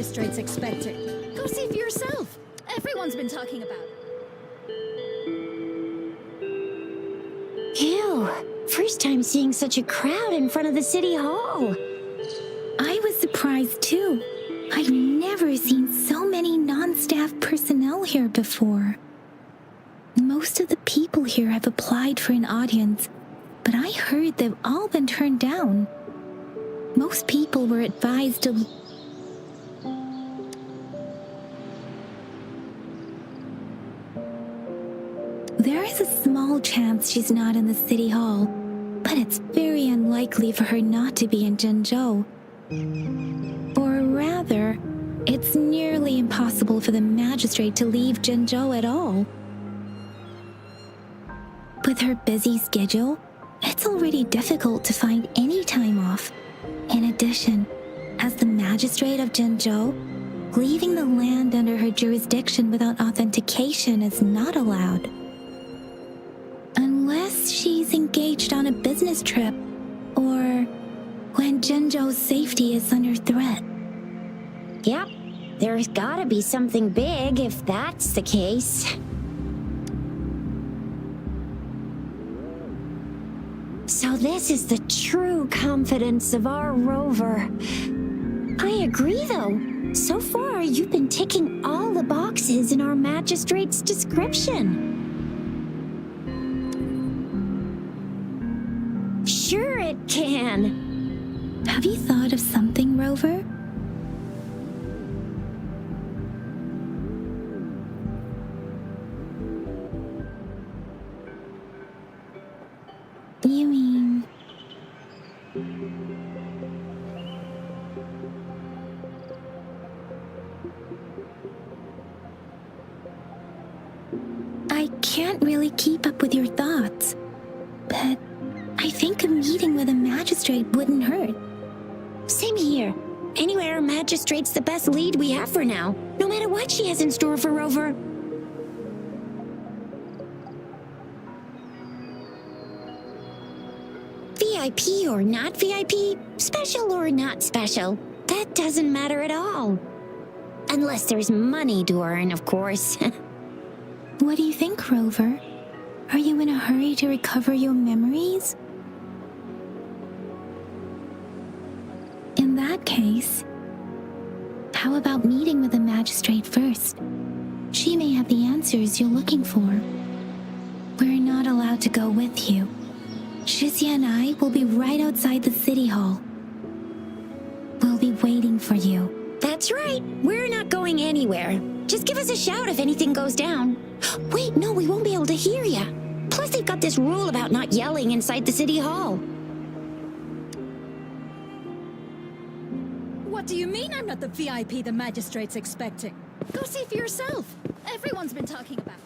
magistrate's expecting. Go see for yourself. Everyone's been talking about it. Ew. First time seeing such a crowd in front of the city hall. I was surprised too. I've never seen so many non-staff personnel here before. Most of the people here have applied for an audience, but I heard they've all been turned down. Most people were advised to... There is a small chance she's not in the city hall, but it's very unlikely for her not to be in Jinzhou. Or rather, it's nearly impossible for the magistrate to leave Jinzhou at all. With her busy schedule, it's already difficult to find any time off. In addition, as the magistrate of Jinzhou, leaving the land under her jurisdiction without authentication is not allowed. Unless she's engaged on a business trip, or when Jinzhou's safety is under threat. Yep, there's gotta be something big if that's the case. So this is the true confidence of our rover. I agree, though. So far, you've been ticking all the boxes in our magistrate's description. Sure it can. Have you thought of something, Rover? You mean... I can't really keep up with your thoughts, but I think a meeting with a magistrate wouldn't hurt. Same here. Anyway, our magistrate's the best lead we have for now, no matter what she has in store for Rover. VIP or not VIP, special or not special, that doesn't matter at all. Unless there's money to earn, of course. What do you think, Rover? Are you in a hurry to recover your memories? In that case, how about meeting with the magistrate first? She may have the answers you're looking for. We're not allowed to go with you. Shizia and I will be right outside the city hall. We'll be waiting for you. That's right. We're not going anywhere. Just give us a shout if anything goes down. Wait, no, we won't be able to hear ya. Plus, they've got this rule about not yelling inside the city hall. What do you mean I'm not the VIP the magistrate's expecting? Go see for yourself. Everyone's been talking about it.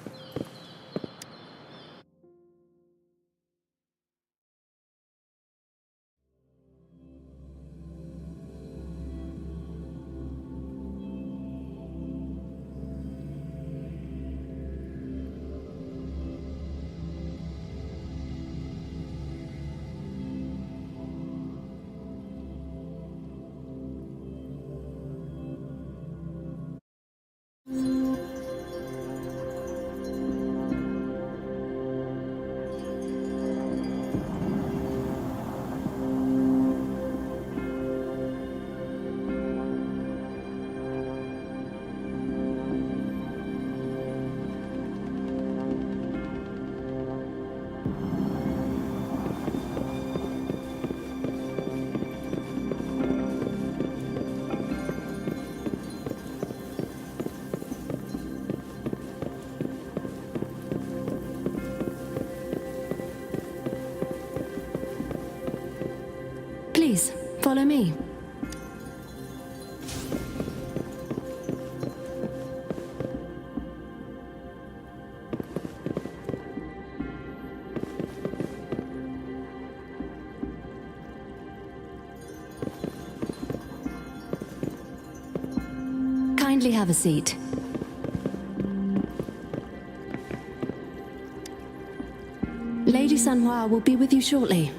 Please, follow me. Kindly have a seat. Lady Sanhua will be with you shortly.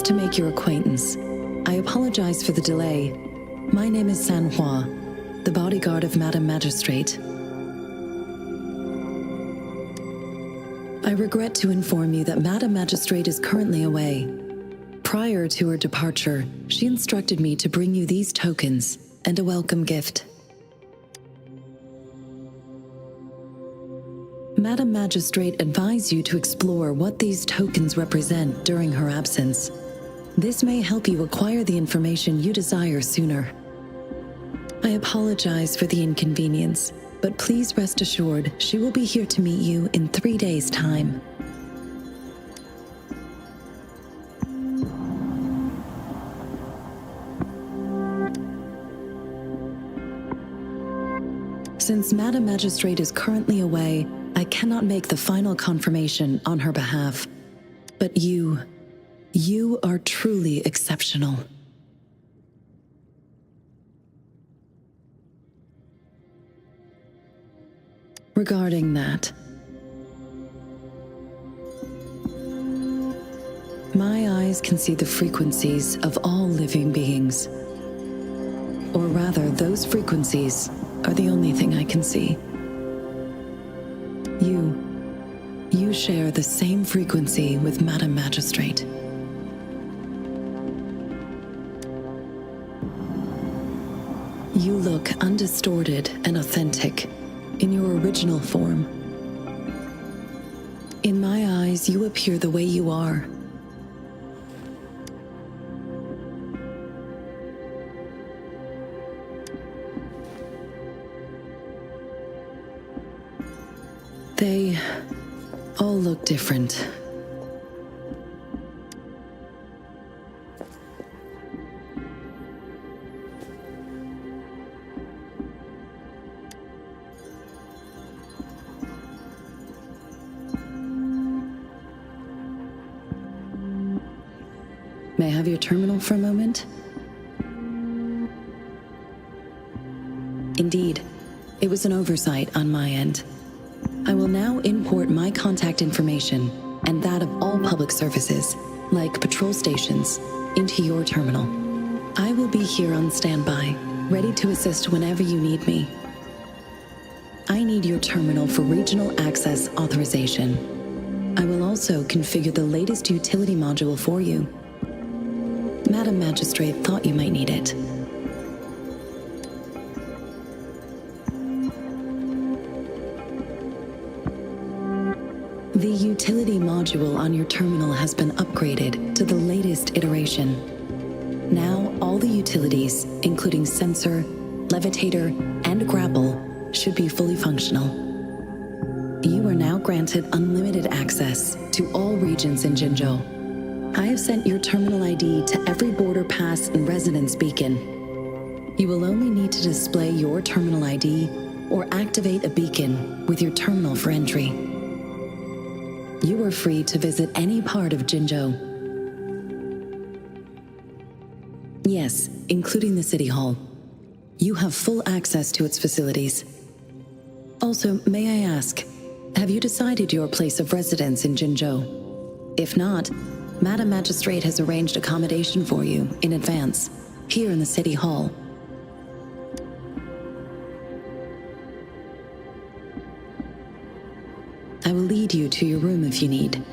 to make your acquaintance. I apologize for the delay. My name is San Hua, the bodyguard of Madame Magistrate. I regret to inform you that Madame Magistrate is currently away. Prior to her departure, she instructed me to bring you these tokens and a welcome gift. Madame Magistrate advised you to explore what these tokens represent during her absence. This may help you acquire the information you desire sooner. I apologize for the inconvenience, but please rest assured she will be here to meet you in 3 days' time. Since Madame Magistrate is currently away, I cannot make the final confirmation on her behalf. But you are truly exceptional. Regarding that, my eyes can see the frequencies of all living beings. Or rather, those frequencies are the only thing I can see. You share the same frequency with Madame Magistrate. You look undistorted and authentic in your original form. In my eyes, you appear the way you are. They all look different. May I have your terminal for a moment? Indeed, it was an oversight on my end. I will now import my contact information and that of all public services, like patrol stations, into your terminal. I will be here on standby, ready to assist whenever you need me. I need your terminal for regional access authorization. I will also configure the latest utility module for you. Madame Magistrate thought you might need it. The utility module on your terminal has been upgraded to the latest iteration. Now, all the utilities, including sensor, levitator, and grapple, should be fully functional. You are now granted unlimited access to all regions in Jinzhou. I have sent your terminal ID to every border pass and residence beacon. You will only need to display your terminal ID or activate a beacon with your terminal for entry. You are free to visit any part of Jinzhou. Yes, including the City Hall. You have full access to its facilities. Also, may I ask, have you decided your place of residence in Jinzhou? If not, Madame Magistrate has arranged accommodation for you in advance, here in the City Hall. I will lead you to your room if you need.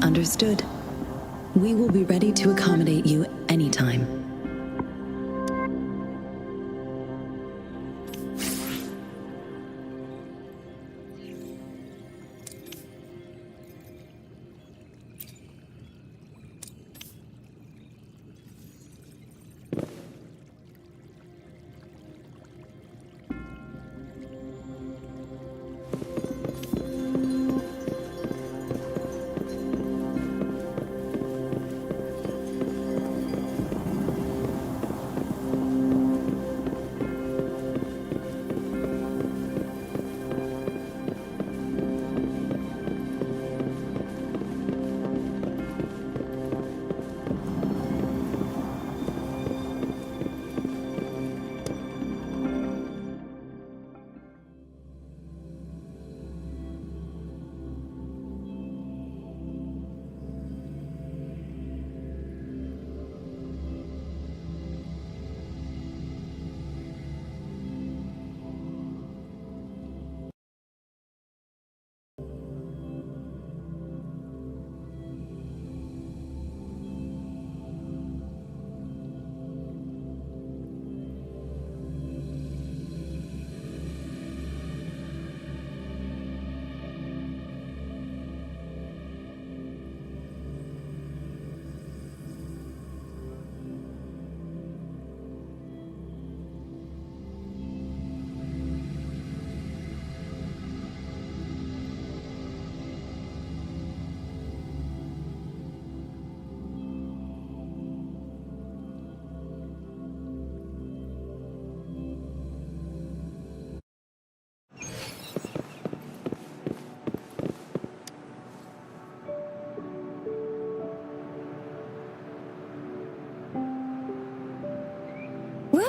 Understood. We will be ready to accommodate you anytime.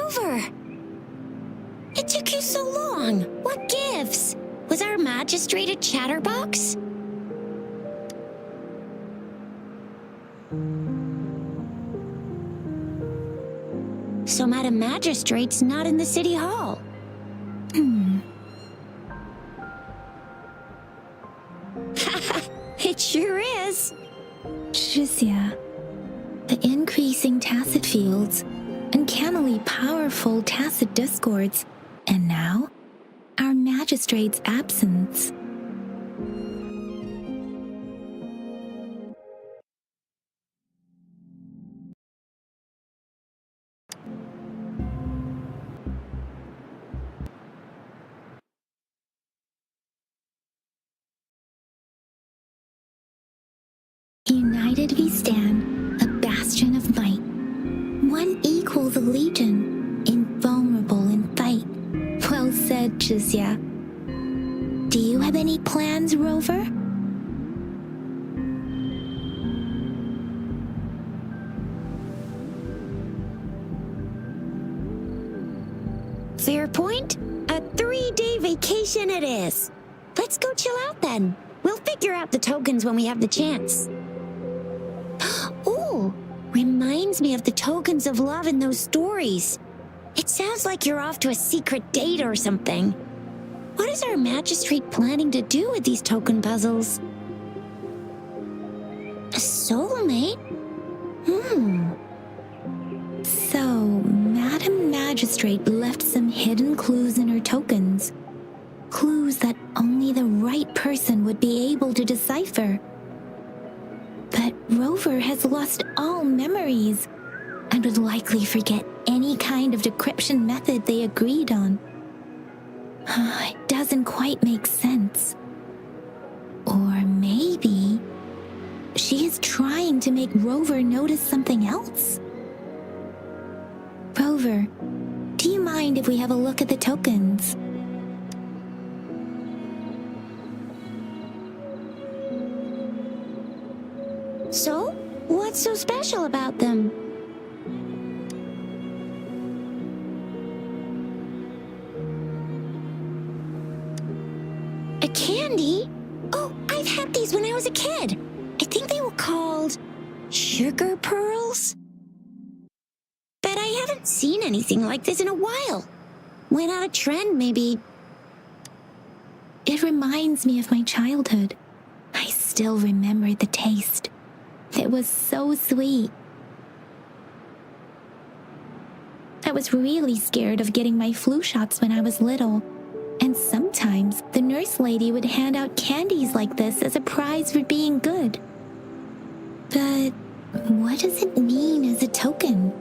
Rover! It took you so long. What gives? Was our magistrate a chatterbox? So Madam Magistrate's not in the city hall. It sure is. Jizya, the increasing tacit fields, uncannily powerful tacit discords, and now, our magistrate's absence. United we stand, a bastion of might. One equals a legion, invulnerable in fight. Well said, Jizya. Do you have any plans, Rover? Fair point. A 3-day vacation it is. Let's go chill out then. We'll figure out the tokens when we have the chance. Ooh, reminds me of the tokens of love in those stories. It sounds like you're off to a secret date or something. What is our magistrate planning to do with these token puzzles? A soulmate? So, Madam Magistrate left some hidden clues in her tokens. Clues that only the right person would be able to decipher. But Rover has lost all memories and would likely forget any kind of decryption method they agreed on. It doesn't quite make sense. Or maybe she is trying to make Rover notice something else. Rover, do you mind if we have a look at the tokens? So, what's so special about them? A candy? Oh, I've had these when I was a kid. I think they were called sugar pearls? But I haven't seen anything like this in a while. Went out of trend, maybe. It reminds me of my childhood. I still remember the taste. It was so sweet. I was really scared of getting my flu shots when I was little. And sometimes the nurse lady would hand out candies like this as a prize for being good. But what does it mean as a token?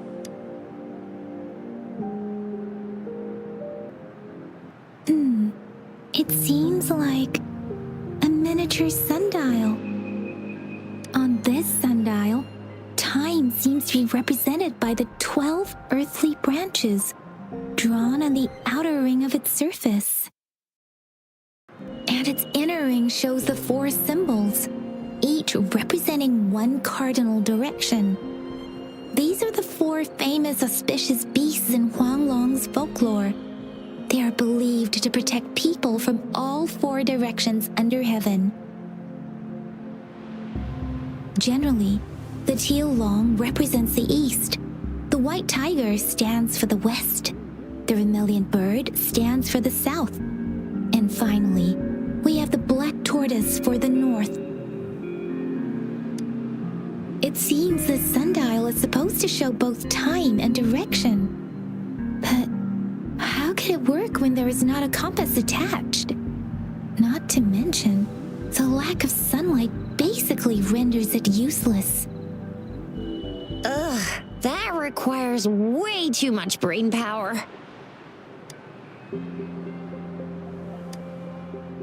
It seems like a miniature sundial. On this sundial, time seems to be represented by the 12 earthly branches drawn on the outer ring of its surface. And its inner ring shows the 4 symbols, each representing one cardinal direction. These are the 4 famous auspicious beasts in Huanglong's folklore. They are believed to protect people from all 4 directions under heaven. Generally, the teal long represents the east, the white tiger stands for the west, the vermilion bird stands for the south, and finally, we have the black tortoise for the north. It seems the sundial is supposed to show both time and direction. But how could it work when there is not a compass attached? Not to mention, the lack of sunlight basically renders it useless. Ugh, that requires way too much brain power.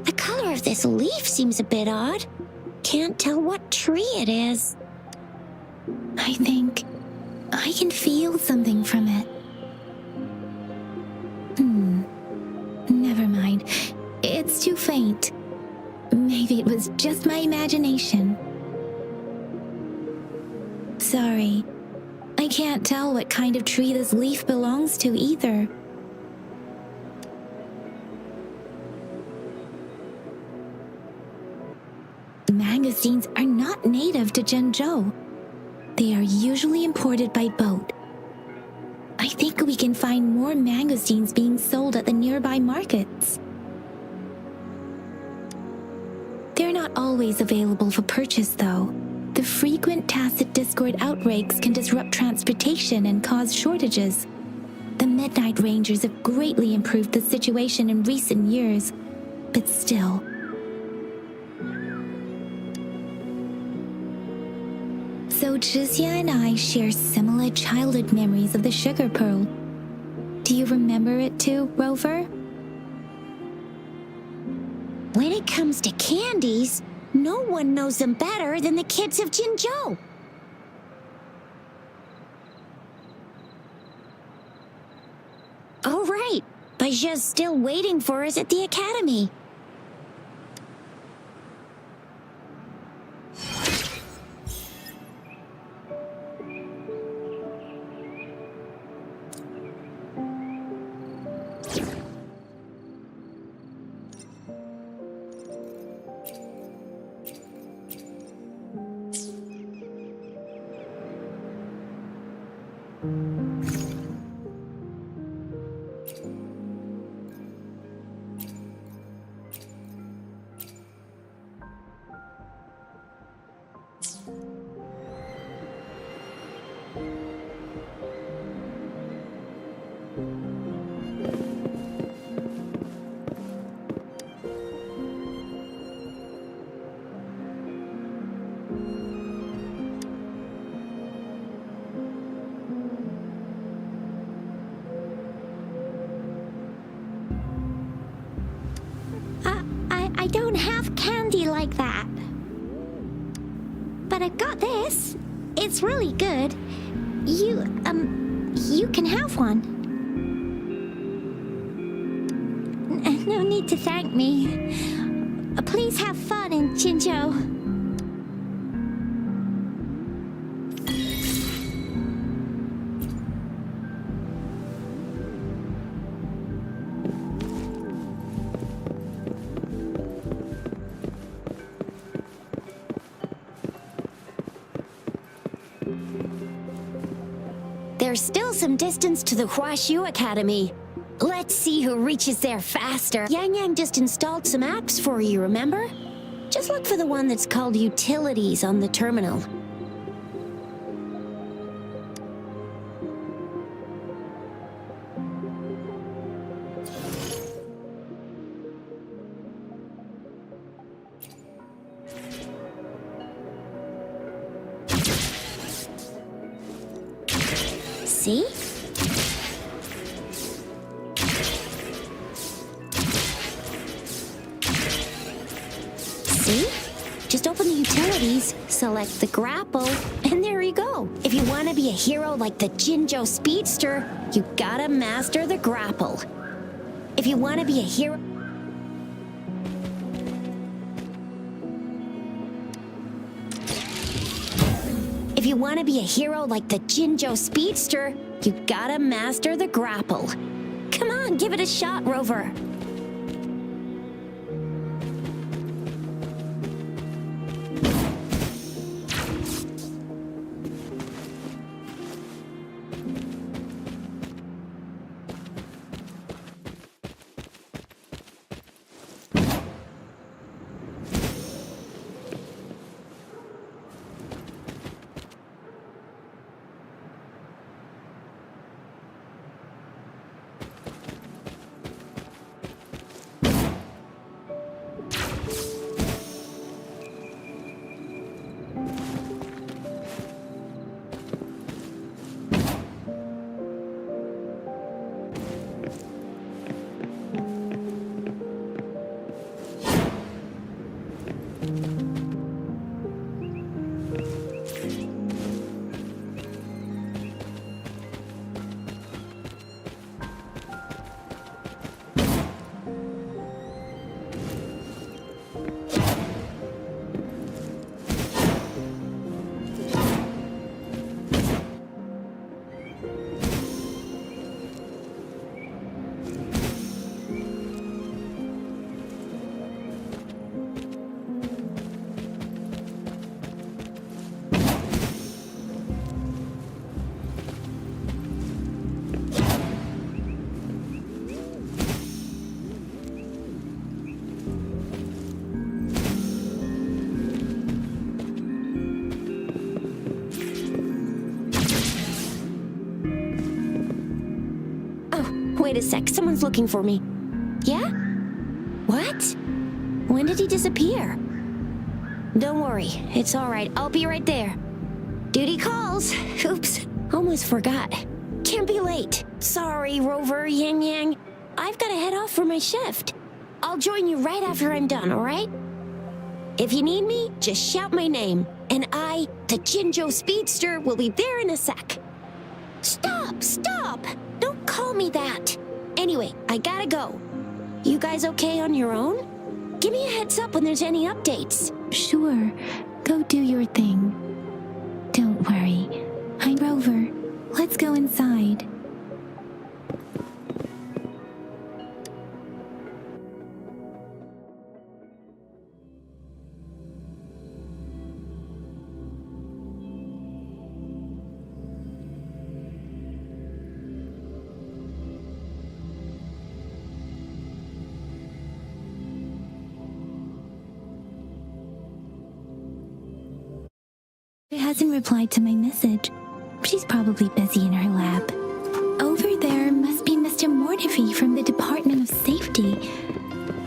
The color of this leaf seems a bit odd. Can't tell what tree it is. I think I can feel something from it. Never mind. It's too faint. Maybe it was just my imagination. Sorry. I can't tell what kind of tree this leaf belongs to either. Magazines are not native to Zhengzhou. They are usually imported by boat. I think we can find more magazines being sold at the nearby markets. They're not always available for purchase, though. The frequent tacit discord outbreaks can disrupt transportation and cause shortages. The Midnight Rangers have greatly improved the situation in recent years, but still. So Zhixia and I share similar childhood memories of the Sugar Pearl. Do you remember it too, Rover? When it comes to candies, no one knows them better than the kids of Jinzhou. Oh, right. Baijia's still waiting for us at the academy. I don't have candy like that. But I've got this. It's really good. You can have one. No need to thank me. Please have fun in Jinzhou. There's still some distance to the Huaxu Academy. Let's see who reaches there faster. Yang Yang just installed some apps for you, remember? Just look for the one that's called Utilities on the terminal. See? See? Just open the utilities, select the grapple, and there you go. If you want to be a hero like the Jinzhou Speedster, you gotta master the grapple. If you want to be a hero... If you want to be a hero like the Jinzhou Speedster, you gotta master the grapple. Come on, give it a shot, Rover. wait a sec. Someone's looking for me. Yeah? What? When did he disappear? Don't worry. It's all right. I'll be right there. Duty calls. Oops. Almost forgot. Can't be late. Sorry, Rover, Yang Yang. I've got to head off for my shift. I'll join you right after I'm done, all right? If you need me, just shout my name. And I, the Jinjo Speedster, will be there in a sec. Stop! Don't call me that. Anyway, I gotta go. You guys okay on your own? Give me a heads up when there's any updates. Sure, go do your thing. Don't worry. I'm Rover. Let's go inside. She hasn't replied to my message. She's probably busy in her lab. Over there must be Mr. Mortifi from the Department of Safety.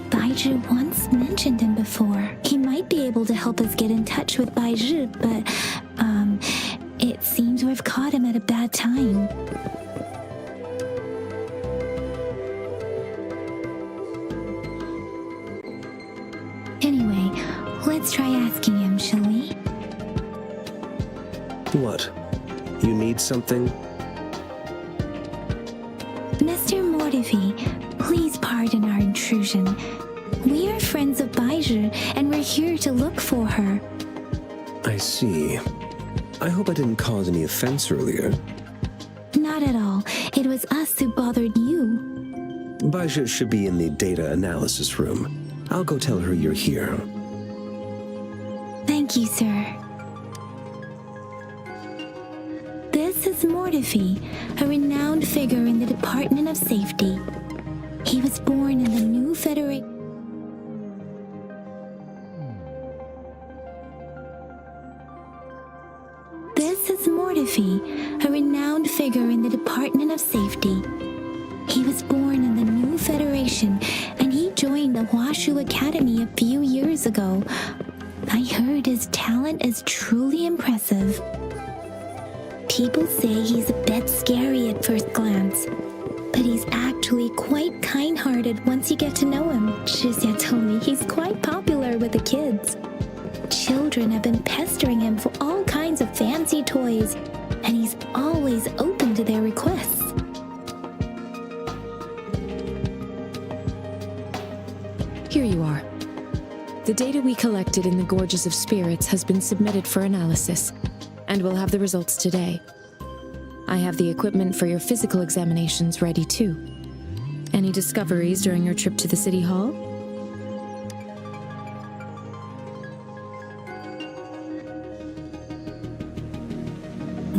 Baizhi once mentioned him before. He might be able to help us get in touch with Baizhi, but, it seems we've caught him at a bad time. Anyway, let's try asking him, shall we? What? You need something? Mr. Mortifi, please pardon our intrusion. We are friends of Baizhi, and we're here to look for her. I see. I hope I didn't cause any offense earlier. Not at all. It was us who bothered you. Baizhi should be in the data analysis room. I'll go tell her you're here. Thank you, sir. This is Mortifi, a renowned figure in the Department of Safety. He was born in the new Federation. This is Mortifi, a renowned figure in the Department of Safety. He was born in the new Federation, and he joined the Washu Academy a few years ago. I heard his talent is truly impressive. People say he's a bit scary at first glance, but he's actually quite kind-hearted once you get to know him. Shizia told me he's quite popular with the kids. Children have been pestering him for all kinds of fancy toys, and he's always open to their requests. Here you are. The data we collected in the Gorges of Spirits has been submitted for analysis, and we'll have the results today. I have the equipment for your physical examinations ready too. Any discoveries during your trip to the City Hall?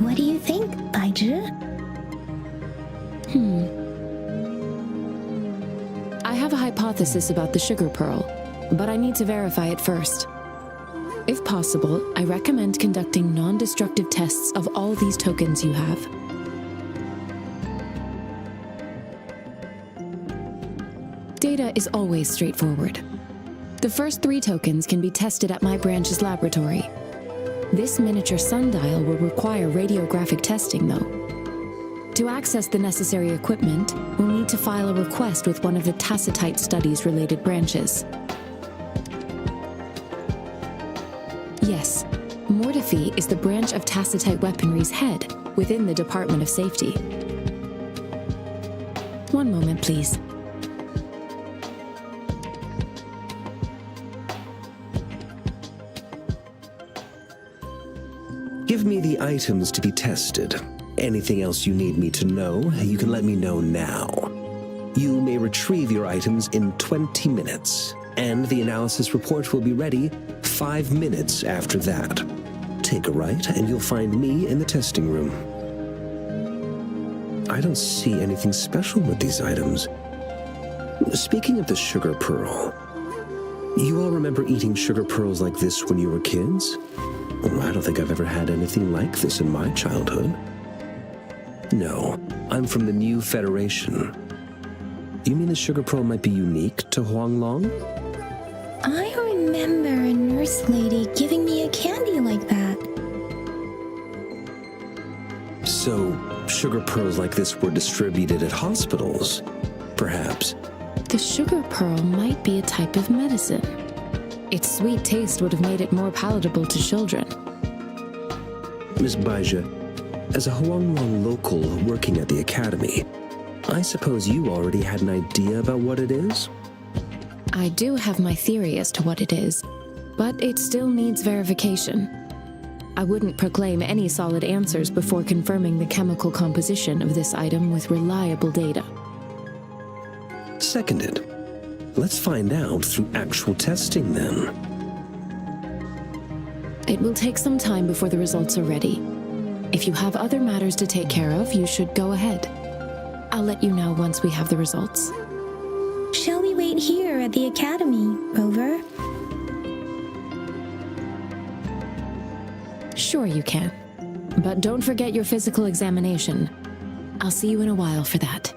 What do you think, Baizhi? I have a hypothesis about the sugar pearl, but I need to verify it first. If possible, I recommend conducting non-destructive tests of all these tokens you have. Data is always straightforward. The first 3 tokens can be tested at my branch's laboratory. This miniature sundial will require radiographic testing, though. To access the necessary equipment, we'll need to file a request with one of the Tacitite Studies-related branches. Yes, Mortifi is the branch of Tacitite Weaponry's head within the Department of Safety. One moment, please. Give me the items to be tested. Anything else you need me to know, you can let me know now. You may retrieve your items in 20 minutes, and the analysis report will be ready 5 minutes after that. Take a right, and you'll find me in the testing room. I don't see anything special with these items. Speaking of the sugar pearl, you all remember eating sugar pearls like this when you were kids? Oh, I don't think I've ever had anything like this in my childhood. No, I'm from the New Federation. You mean the sugar pearl might be unique to Huanglong? I remember a nurse lady giving me a candy like that. So, sugar pearls like this were distributed at hospitals, perhaps. The sugar pearl might be a type of medicine. Its sweet taste would have made it more palatable to children. Miss Baija, as a Huanglong local working at the academy, I suppose you already had an idea about what it is? I do have my theory as to what it is, but it still needs verification. I wouldn't proclaim any solid answers before confirming the chemical composition of this item with reliable data. Seconded. Let's find out through actual testing then. It will take some time before the results are ready. If you have other matters to take care of, you should go ahead. I'll let you know once we have the results. Shall we wait here at the academy, Rover? Sure you can. But don't forget your physical examination. I'll see you in a while for that.